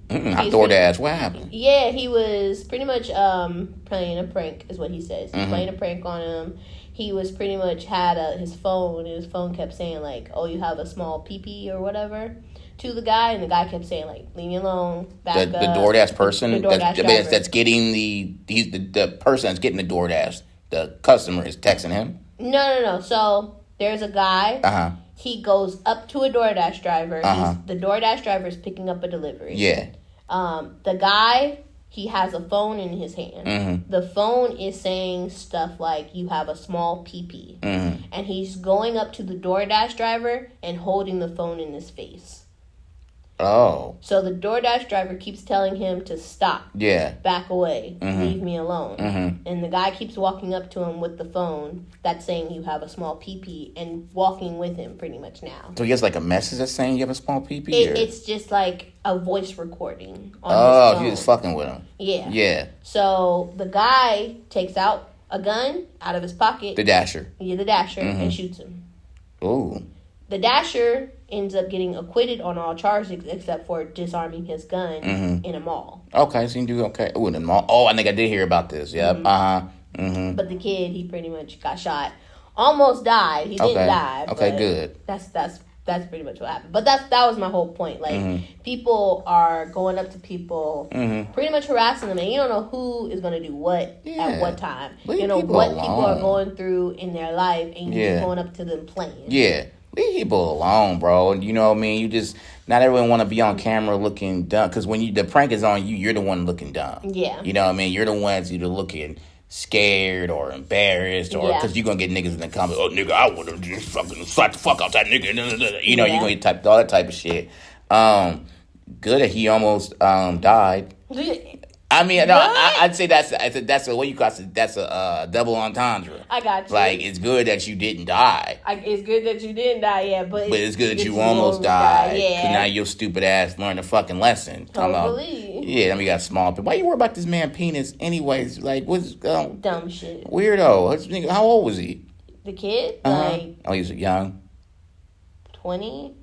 DoorDash, what happened? Yeah, he was pretty much playing a prank, is what he says. He's playing a prank on him. He was pretty much had his phone, and his phone kept saying, like, "Oh, you have a small pee-pee," or whatever, to the guy, and the guy kept saying, like, "Leave me alone, back up." The DoorDash person? The DoorDash that's getting the person that's getting the DoorDash, the customer is texting him? No. So, there's a guy. He goes up to a DoorDash driver. The DoorDash driver is picking up a delivery. Yeah. The guy, he has a phone in his hand. The phone is saying stuff like, "You have a small pee-pee." And he's going up to the DoorDash driver and holding the phone in his face. Oh. So the DoorDash driver keeps telling him to stop. Yeah. Back away. Leave me alone. And the guy keeps walking up to him with the phone that's saying, "You have a small pee-pee," and walking with him pretty much now. So he has like a message that's saying you have a small pee-pee? It's just like a voice recording on his phone. He was fucking with him. Yeah. Yeah. So the guy takes out a gun out of his pocket. The Dasher. Yeah, the Dasher, and shoots him. Ooh. The Dasher ends up getting acquitted on all charges except for disarming his gun in a mall. Okay, so you do okay. Ooh, in the mall. Oh, I think I did hear about this. Yep. But the kid, he pretty much got shot. Almost died. He didn't die. Okay, good. That's pretty much what happened. But that was my whole point. Like, people are going up to people, pretty much harassing them, and you don't know who is going to do what at what time. You know what people are going through in their life, and you're just going up to them playing. Yeah. Leave people alone, bro. You know what I mean? You just, not everyone want to be on camera looking dumb. Because when the prank is on you, you're the one looking dumb. Yeah. You know what I mean? You're the ones either looking scared or embarrassed, or because you're going to get niggas in the comments, "Oh, nigga, I would have just fucking slapped the fuck out that nigga." You know, you're going to get all that type of shit. Good that he almost died. I mean, no, I'd say that's a what you call it. That's a double entendre. I got you. Like, it's good that you didn't die. It's good that you didn't die, yeah, but it's good that you almost died. Yeah. Cause now your stupid ass learned a fucking lesson. Totally. Yeah, then we got small. Why you worry about this man penis anyways? Like, what's dumb shit? Weirdo. How old was he? The kid? He was young. 20.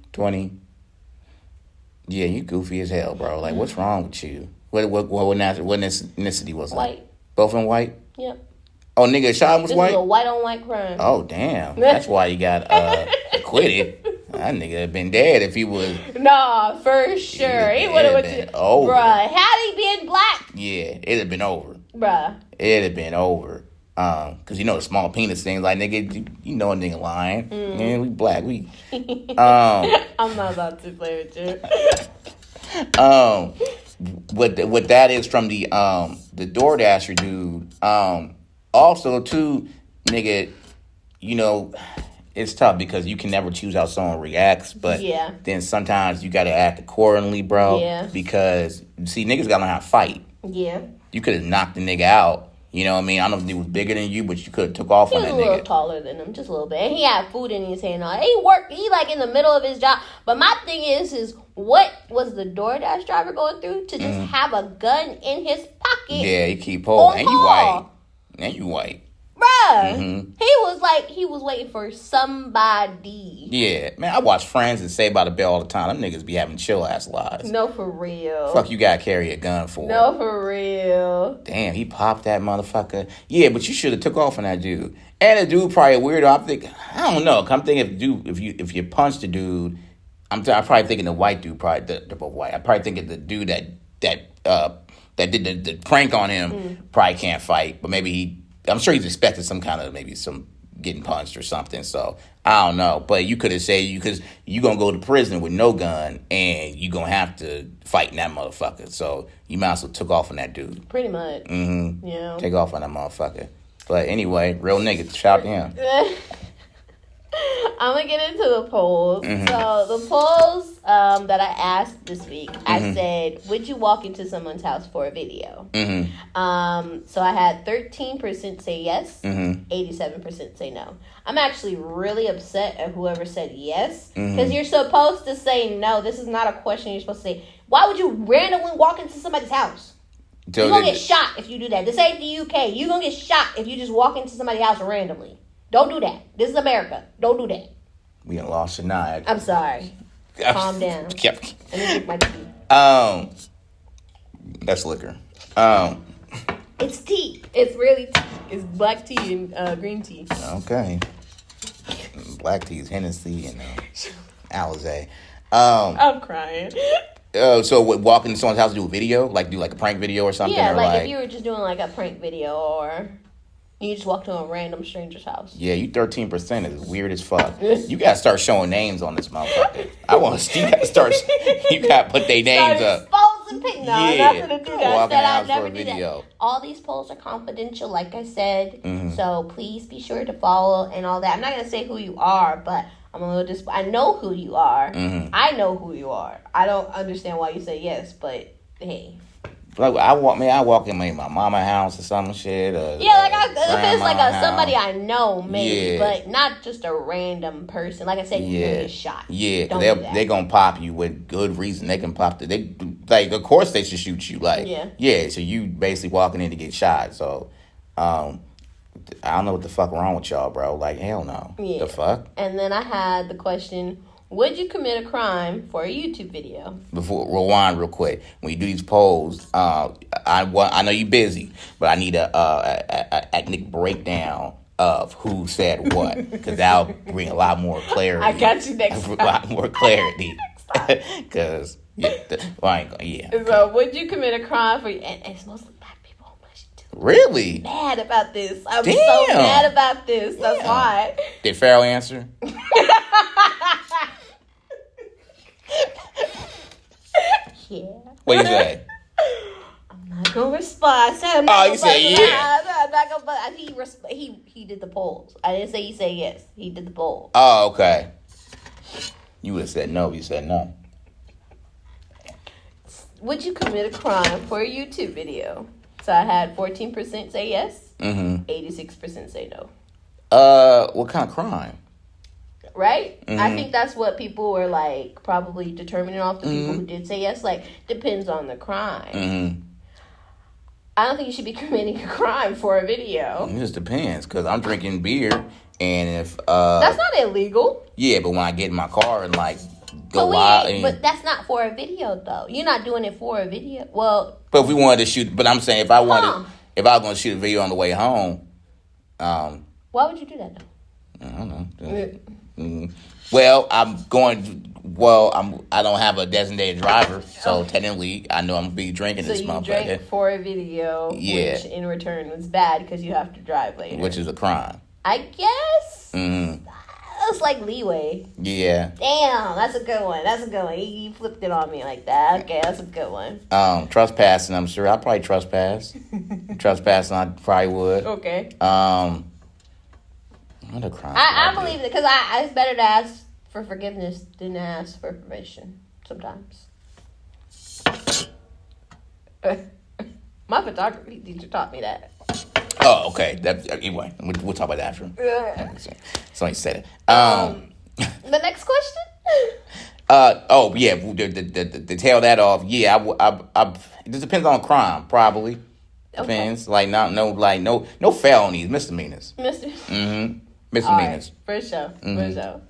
Yeah, you goofy as hell, bro. Like, what's wrong with you? What ethnicity was it? White. Both of them white? Yep. Oh, nigga, shot was white? This is a white on white crime. Oh, damn. That's why you got acquitted. That nigga had been dead if he was... Nah, for sure. He would have went to... Over. Bruh, had he been black... Yeah, it'd have been over. Bruh. It'd have been over. Because you know the small penis things, like, nigga, you know a nigga lying. Man, we black. I'm not about to play with you. What that is from the DoorDasher dude. Also, too, nigga, you know, it's tough because you can never choose how someone reacts, but then sometimes you got to act accordingly, bro. Yeah. Because, see, niggas got to learn how to fight. Yeah. You could have knocked the nigga out. You know what I mean? I don't know if he was bigger than you, but you could have took off on that nigga. He was a little taller than him, just a little bit. And he had food in his hand. He like in the middle of his job. But my thing is what was the DoorDash driver going through to just have a gun in his pocket? Yeah, he keep holding. And you white. Bruh, he was waiting for somebody. Yeah, man, I watch Friends and Saved by the Bell all the time. Them niggas be having chill ass lives. No, for real. Fuck, you gotta carry a gun for. No, for real. Damn, he popped that motherfucker. Yeah, but you should have took off on that dude. And the dude probably a weirdo. I don't know. I'm thinking if you punched the dude, I'm probably thinking the white dude. They're both white. I'm probably thinking the dude that did the prank on him probably can't fight, but maybe I'm sure he's expecting some kind of maybe some getting punched or something. So I don't know, but you could have said because you gonna go to prison with no gun and you gonna have to fight in that motherfucker. So you might as well took off on that dude. Pretty much. Mm-hmm. Yeah. Take off on that motherfucker. But anyway, real nigga, shout out to him. I'm gonna get into the polls. Mm-hmm. So the polls that I asked this week, I said, would you walk into someone's house for a video? Mm-hmm. So I had 13% say yes, 87% say no. I'm actually really upset at whoever said yes, because you're supposed to say no. This is not a question you're supposed to say. Why would you randomly walk into somebody's house? You're gonna get shot if you do that. This ain't the UK. You're gonna get shot if you just walk into somebody's house randomly. Don't do that. This is America. Don't do that. We done lost Shania. I'm sorry. Calm down. Let me drink my tea. That's liquor. It's tea. It's really tea. It's black tea and green tea. Okay. Black tea is Hennessy and Alizé. I'm crying. So walk into someone's house to do a video? Like do like a prank video or something? Yeah, or like if you were just doing like a prank video or... You just walk to a random stranger's house. Yeah, you 13% is weird as fuck. You gotta start showing names on this motherfucker. I want to. You gotta put their names up. Exposing people. No, I'm not gonna do that. I never do that. All these polls are confidential, like I said. So please be sure to follow and all that. I'm not gonna say who you are, but I'm a little I know who you are. I know who you are. I don't understand why you say yes, but hey. Like I walk in my mama's house or some shit. Or, yeah, like if it's like somebody I know, maybe, but not just a random person. Like I said, you can get shot. Yeah, they gonna pop you with good reason. They can pop of course they should shoot you. Like so you basically walking in to get shot. So I don't know what the fuck wrong with y'all, bro. Like hell no. Yeah. The fuck. And then I had the question. Would you commit a crime for a YouTube video? Before rewind real quick, when you do these polls, I know you're busy, but I need a ethnic breakdown of who said what, because that'll bring a lot more clarity. I got you next time. A lot more clarity, because So, would you commit a crime for? And it's mostly black people. Really? Mad about this. I'm so mad about this. That's why. Did Pharaoh answer? Yeah. What you say? I'm not gonna respond. You said yeah. I'm not gonna. But he did the polls. I didn't say he said yes. He did the poll. Oh, okay. You would have said no. You said no. would you commit a crime for a YouTube video? So I had 14% say yes, 86% say no. What kind of crime? Right? I think that's what people were like probably determining off the people who did say yes. Like, depends on the crime. I don't think you should be committing a crime for a video. It just depends, because I'm drinking beer, and if... that's not illegal. Yeah, but when I get in my car and, like, go out... But that's not for a video, though. You're not doing it for a video. Well... But if we wanted to shoot... But I'm saying, if I was going to shoot a video on the way home... Why would you do that, though? I don't know. Well, I don't have a designated driver, so technically I know I'm going to be drinking this motherfucker. So you drank for a video, which in return was bad because you have to drive later. Which is a crime. I guess. That's like leeway. Yeah. Damn, that's a good one. You flipped it on me like that. Okay, that's a good one. Trespassing, I'm sure. I'll probably trespass. Trespassing, I probably would. Okay. What a crime. I believe it, because it's better to ask for forgiveness than to ask for permission sometimes. My photography teacher taught me that. Oh, okay. Anyway, we'll talk about that after. Somebody said it. The next question? To tail that off, it just depends on crime, probably. Depends. Okay. Like, no felonies, misdemeanors. Misdemeanors. Right, for sure. For sure.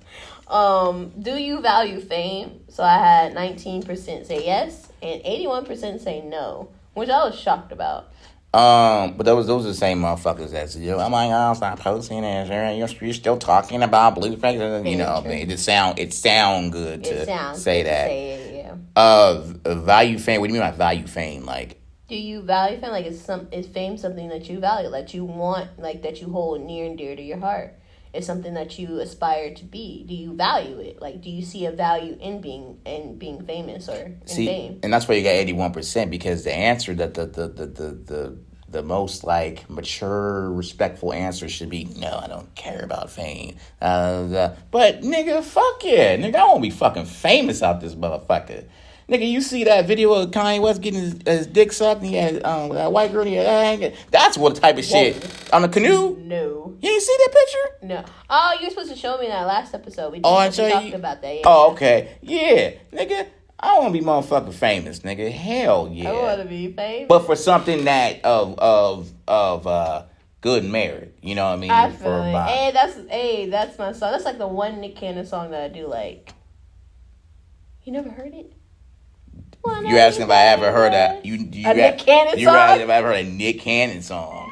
Do you value fame? So I had 19% say yes and 81% say no, which I was shocked about. But those are the same motherfuckers that's, I'm like, oh, stop posting it. You're still talking about blueface. It sound good to say that. Value fame. What do you mean by value fame? Like, do you value fame? Like, is fame something that you value, that you want, like that you hold near and dear to your heart? It's something that you aspire to be. Do you value it? Like, do you see a value in being famous or in fame? And that's why you got 81%, because the answer that the most like mature, respectful answer should be, no, I don't care about fame. But nigga, fuck yeah, nigga, I won't be fucking famous out this motherfucker. Nigga, you see that video of Kanye West getting his dick sucked and he had that white girl? That's what type of shit. On the canoe? No. You ain't see that picture? No. Oh, you were supposed to show me that last episode. We talked about that. Yeah. Oh, okay. Yeah. Nigga, I want to be motherfucking famous, nigga. Hell yeah. I want to be famous. But for something that of good merit. You know what I mean? I feel it. That's my song. That's like the one Nick Cannon song that I do like. You never heard it? You asking if I ever heard a Nick Cannon song? You asking if I ever heard a Nick Cannon song?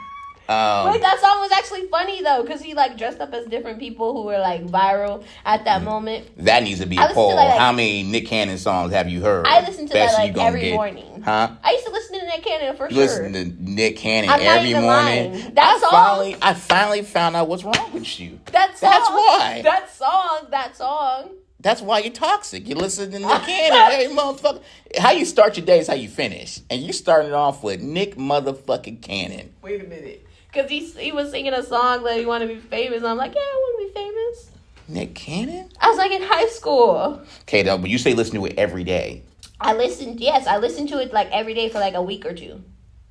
Wait, that song was actually funny though, because he like dressed up as different people who were like viral at that moment. That needs to be a poll. How many Nick Cannon songs have you heard? I listen to that like every morning. Huh? I used to listen to Nick Cannon for sure. Listen to Nick Cannon every morning. I finally found out what's wrong with you. That's why. That song. That's why you're toxic. You listen to Nick Cannon every motherfucker. How you start your day is how you finish. And you started off with Nick motherfucking Cannon. Wait a minute. Because he was singing a song that he wanted to be famous. And I'm like, yeah, I want to be famous. Nick Cannon? I was like in high school. Okay, though, but you say listen to it every day. I listened to it like every day for like a week or two.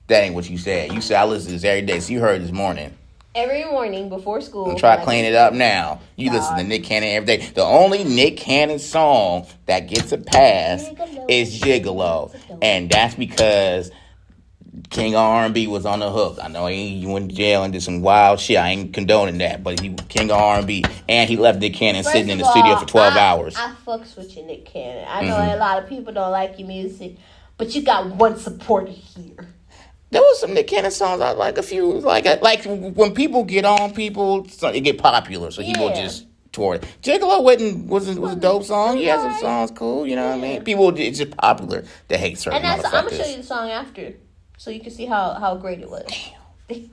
That ain't what you said. You said I listen to this every day. So you heard it this morning. Every morning before school. I'm trying to clean it up now. You listen to Nick Cannon every day. The only Nick Cannon song that gets a pass is Gigolo. And that's because King of R&B was on the hook. I know he went to jail and did some wild shit. I ain't condoning that. But he was King of R&B. And he left Nick Cannon sitting in the studio for 12 hours. I fucks with you, Nick Cannon. I know a lot of people don't like your music. But you got one supporter here. There was some Nick Cannon songs I like a few. Like when people get on people, it get popular. So people just toward it. Gigolo was a dope song. He has some songs cool. You know what I mean? People, it's just popular to hate certain motherfuckers. I'm going to show you the song after. So you can see how great it was. Damn.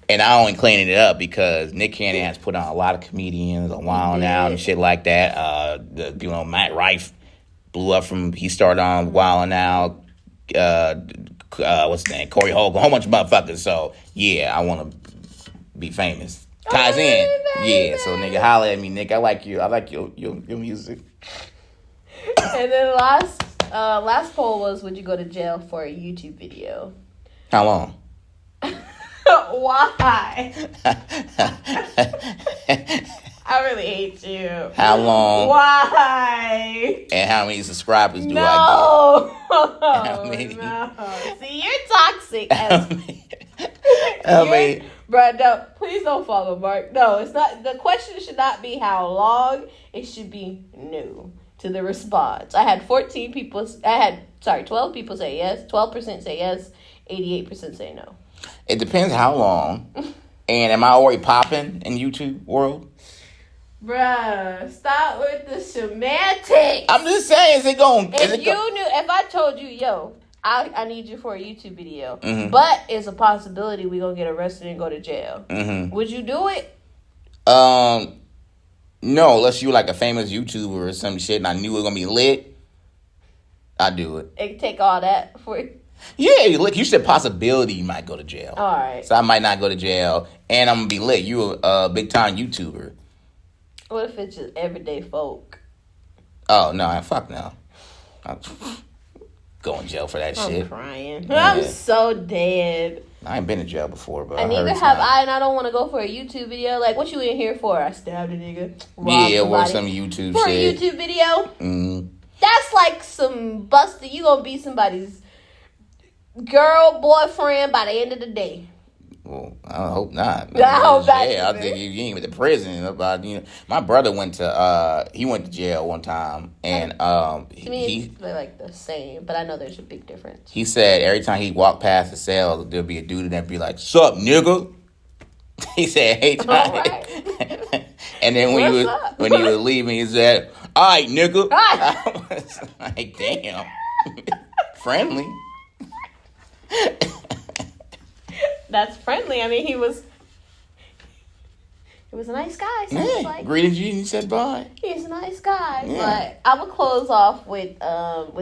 And I only cleaning it up because Nick Cannon has put on a lot of comedians, a Wild Out and shit like that. Matt Rife blew up he started on Wild Out. What's his name? Corey Hogan, a whole bunch of motherfuckers. So yeah, I want to be famous. Ties in, yeah. So nigga, holla at me, Nick. I like you. I like your music. And then last Last poll was, would you go to jail for a YouTube video? How long? Why? I really hate you. How long? Why? And how many subscribers do I get? How many? No. See, you're toxic. Bro, no, please don't follow Mark. No, it's not. The question should not be how long. It should be new to the response. I had 12 people say yes. 12% say yes. 88% say no. It depends how long. And am I already popping in YouTube world? Bruh, stop with the semantics. I'm just saying, if I told you, yo, I need you for a YouTube video, but it's a possibility we gonna get arrested and go to jail. Would you do it? No, unless you were like a famous YouTuber or some shit and I knew it was gonna be lit, I'd do it. It take all that for it. Yeah, look, you said possibility you might go to jail. All right. So I might not go to jail and I'm gonna be lit. You a big time YouTuber. What if it's just everyday folk? Oh, no, fuck no. I'm going to jail for that shit. I'm crying. Yeah. I'm so dead. I ain't been in jail before, but neither have I, and I don't want to go for a YouTube video. Like, what you in here for? I stabbed a nigga. Or some YouTube for shit. For a YouTube video? That's like some busted. You gonna be somebody's girl, boyfriend by the end of the day. Well, I hope not. I hope not. Yeah, I think you ain't with the prison. My brother went to jail one time, and they're like the same, but I know there's a big difference. He said every time he walked past the cell, there'd be a dude that'd be like, "Sup, nigga?" He said, "Hey, time." Right. And then when he was leaving, he said, "All right, nigga." I was like, "Damn, friendly." That's friendly. I mean, he was a nice guy. So yeah, greeted you and you said bye. He's a nice guy. Yeah. But I will close off with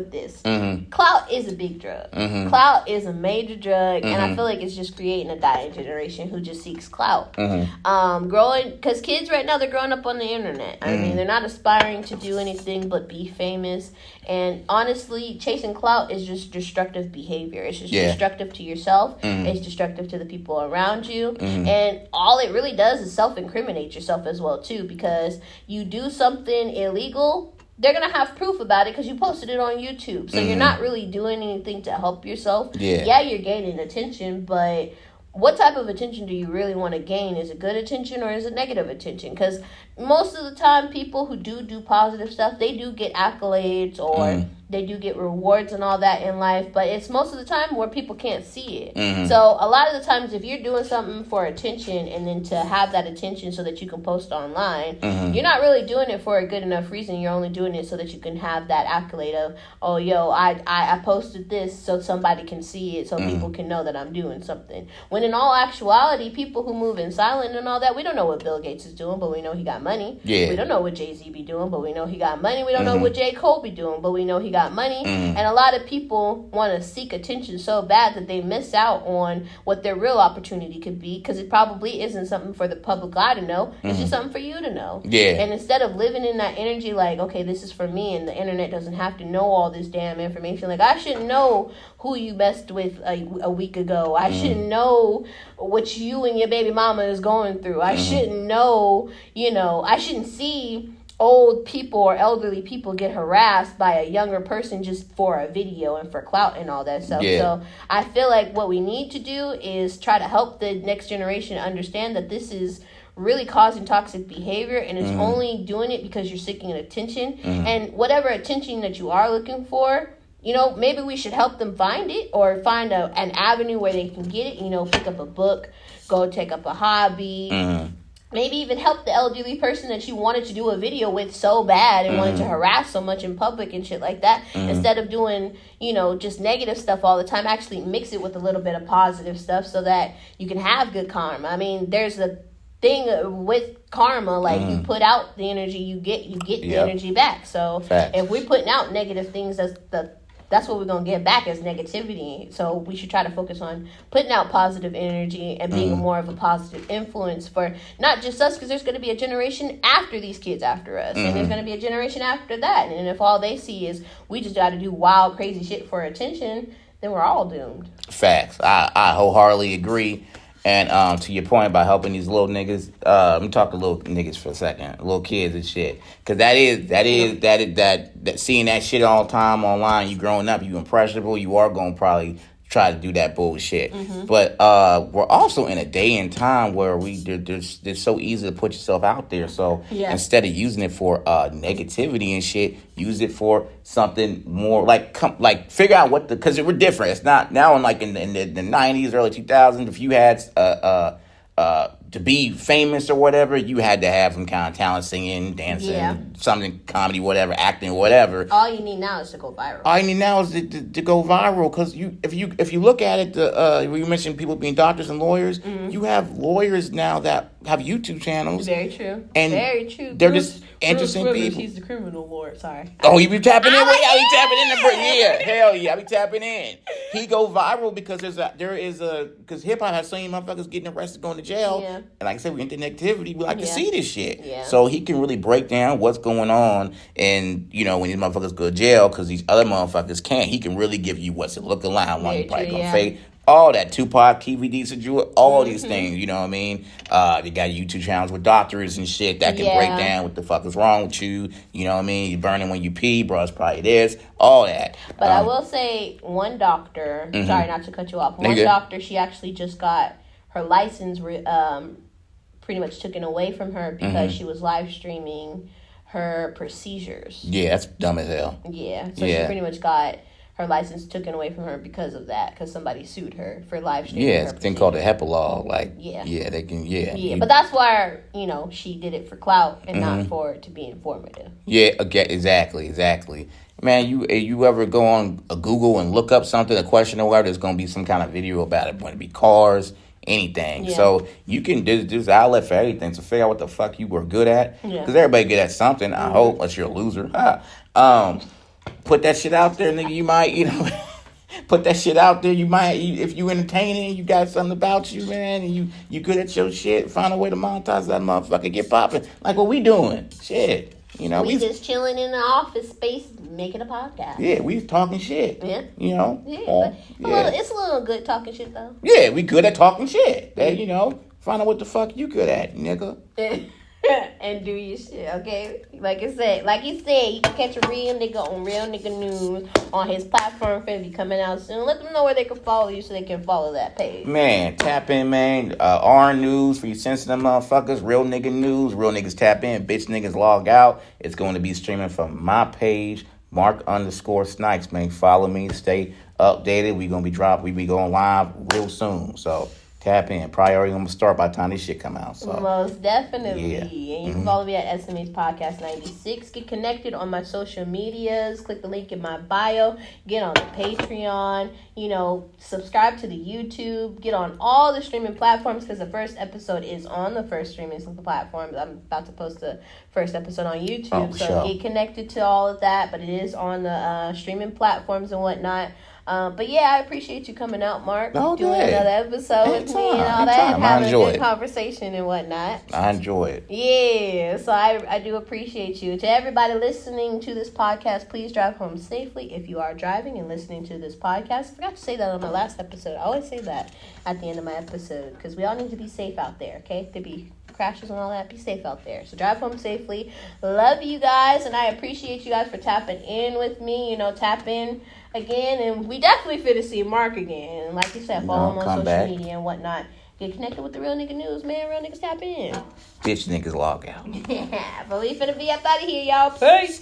this. Clout is a big drug. Clout is a major drug, and I feel like it's just creating a dying generation who just seeks clout. Because kids right now, they're growing up on the internet. I mean, they're not aspiring to do anything but be famous. And honestly, chasing clout is just destructive behavior. It's just destructive to yourself. It's destructive to the people around you. And all it really does is self-incriminate yourself as well, too. Because you do something illegal, they're going to have proof about it because you posted it on YouTube. So you're not really doing anything to help yourself. Yeah, you're gaining attention, but what type of attention do you really want to gain? Is it good attention or is it negative attention? Because most of the time, people who do positive stuff, they do get accolades or they do get rewards and all that in life. But it's most of the time where people can't see it. So a lot of the times, if you're doing something for attention and then to have that attention so that you can post online, you're not really doing it for a good enough reason. You're only doing it so that you can have that accolade of, oh, yo, I posted this so somebody can see it, so people can know that I'm doing something. When in all actuality, people who move in silent and all that, we don't know what Bill Gates is doing, but we know he got money. Yeah. We don't know what Jay-Z be doing, but we know he got money. We don't know what J. Cole be doing, but we know he got money. And a lot of people want to seek attention so bad that they miss out on what their real opportunity could be, because it probably isn't something for the public eye to know. It's just something for you to know. Yeah. And instead of living in that energy like, okay, this is for me, and the internet doesn't have to know all this damn information. Like, I shouldn't know who you messed with a week ago. I shouldn't know what you and your baby mama is going through. I shouldn't know, I shouldn't see old people or elderly people get harassed by a younger person just for a video and for clout and all that stuff. Yeah. So I feel like what we need to do is try to help the next generation understand that this is really causing toxic behavior, and it's only doing it because you're seeking attention. And whatever attention that you are looking for, maybe we should help them find it, or find an avenue where they can get it. Pick up a book, go take up a hobby. Maybe even help the elderly person that you wanted to do a video with so bad and wanted to harass so much in public and shit like that. Instead of doing, just negative stuff all the time, actually mix it with a little bit of positive stuff so that you can have good karma. I mean, there's a thing with karma, like you put out the energy, you get the energy back. So if we're putting out negative things, that's that's what we're going to get back as negativity. So we should try to focus on putting out positive energy and being more of a positive influence for not just us, because there's going to be a generation after these kids after us. And there's going to be a generation after that. And if all they see is we just got to do wild, crazy shit for attention, then we're all doomed. Facts. I wholeheartedly agree. And to your point about helping these little niggas, I'm talking little niggas for a second, little kids and shit, because that seeing that shit all the time online. You growing up, you impressionable, you are gonna probably try to do that bullshit. But we're also in a day and time where it's so easy to put yourself out there. So instead of using it for negativity and shit, use it for something more like figure out because we're different. It's not now in the 90s, early 2000s. If you had to be famous or whatever, you had to have some kind of talent, singing, dancing, something, comedy, whatever, acting, whatever. All you need now is to go viral. All you need now is to go viral, because if you look at it, you mentioned people being doctors and lawyers. You have lawyers now that have YouTube channels. Very true. And very true. They're just interesting people. He's the criminal lord. Sorry. Oh, you be tapping in? I be tapping in. Yeah, hell yeah, I be tapping in. He go viral because because hip hop has so many motherfuckers getting arrested, going to jail. Yeah. And like I said, we into negativity. We like to see this shit. Yeah. So he can really break down what's going on, and when these motherfuckers go to jail, because these other motherfuckers can't. He can really give you what's it looking like, how long you probably gonna fake. All that Tupac, KVD, Sajua, all these things, you know what I mean? You got YouTube channels with doctors and shit that can break down what the fuck is wrong with you. You know what I mean? You burning when you pee, bro, it's probably this, all that. But I will say one doctor, sorry not to cut you off, one doctor, she actually just got her license pretty much taken away from her because she was live streaming her procedures. Yeah, that's dumb as hell. Yeah, so she pretty much got her license taken away from her because of that, because somebody sued her for live streaming. Yeah, it's a thing called the HIPAA law. They can. Yeah, but that's why she did it for clout and not for it to be informative. Yeah, okay, exactly. Man, you ever go on a Google and look up something, a question or whatever, there's gonna be some kind of video about it. When it be cars, anything. Yeah. So you can there's an outlet for everything. So figure out what the fuck you were good at, because everybody good at something. I hope, unless you're a loser. Put that shit out there, nigga. You might, put that shit out there. You might, if you entertaining, you got something about you, man, and you good at your shit. Find a way to monetize that motherfucker. Get popping, like what we doing. Shit, we just chilling in the office space, making a podcast. Yeah, we talking shit. Yeah, it's a little good talking shit though. Yeah, we good at talking shit. Find out what the fuck you good at, nigga. And do your shit, okay? Like you said, you can catch a real nigga on Real Nigga News on his platform. Finna be coming out soon. Let them know where they can follow you so they can follow that page. Man, tap in, man. R News for you sensitive motherfuckers. Real Nigga News. Real niggas tap in. Bitch niggas log out. It's going to be streaming from my page, Mark_Snipes. Man, follow me. Stay updated. We be going live real soon. So tap in. Priority going to start by the time this shit come out. So most definitely. Yeah. And you can follow me at SMH Podcast 96. Get connected on my social medias. Click the link in my bio. Get on the Patreon. Subscribe to the YouTube. Get on all the streaming platforms, because the first episode is on the first streaming platforms. I'm about to post the first episode on YouTube. Get connected to all of that. But it is on the streaming platforms and whatnot. But yeah, I appreciate you coming out, Mark. Doing another episode with me and all that. Having a good conversation and whatnot. I enjoy it. Yeah, so I do appreciate you. To everybody listening to this podcast, please drive home safely if you are driving and listening to this podcast. I forgot to say that on my last episode. I always say that at the end of my episode, because we all need to be safe out there, okay? To be crashes and all that, be safe out there. So drive home safely. Love you guys, and I appreciate you guys for tapping in with me. Tap in again, and we definitely fit to see Mark again. Like you said, follow him on social media and whatnot. Get connected with the Real Nigga News, man. Real niggas tap in. Bitch niggas log out. Yeah, but we finna be up out of here, y'all. Peace.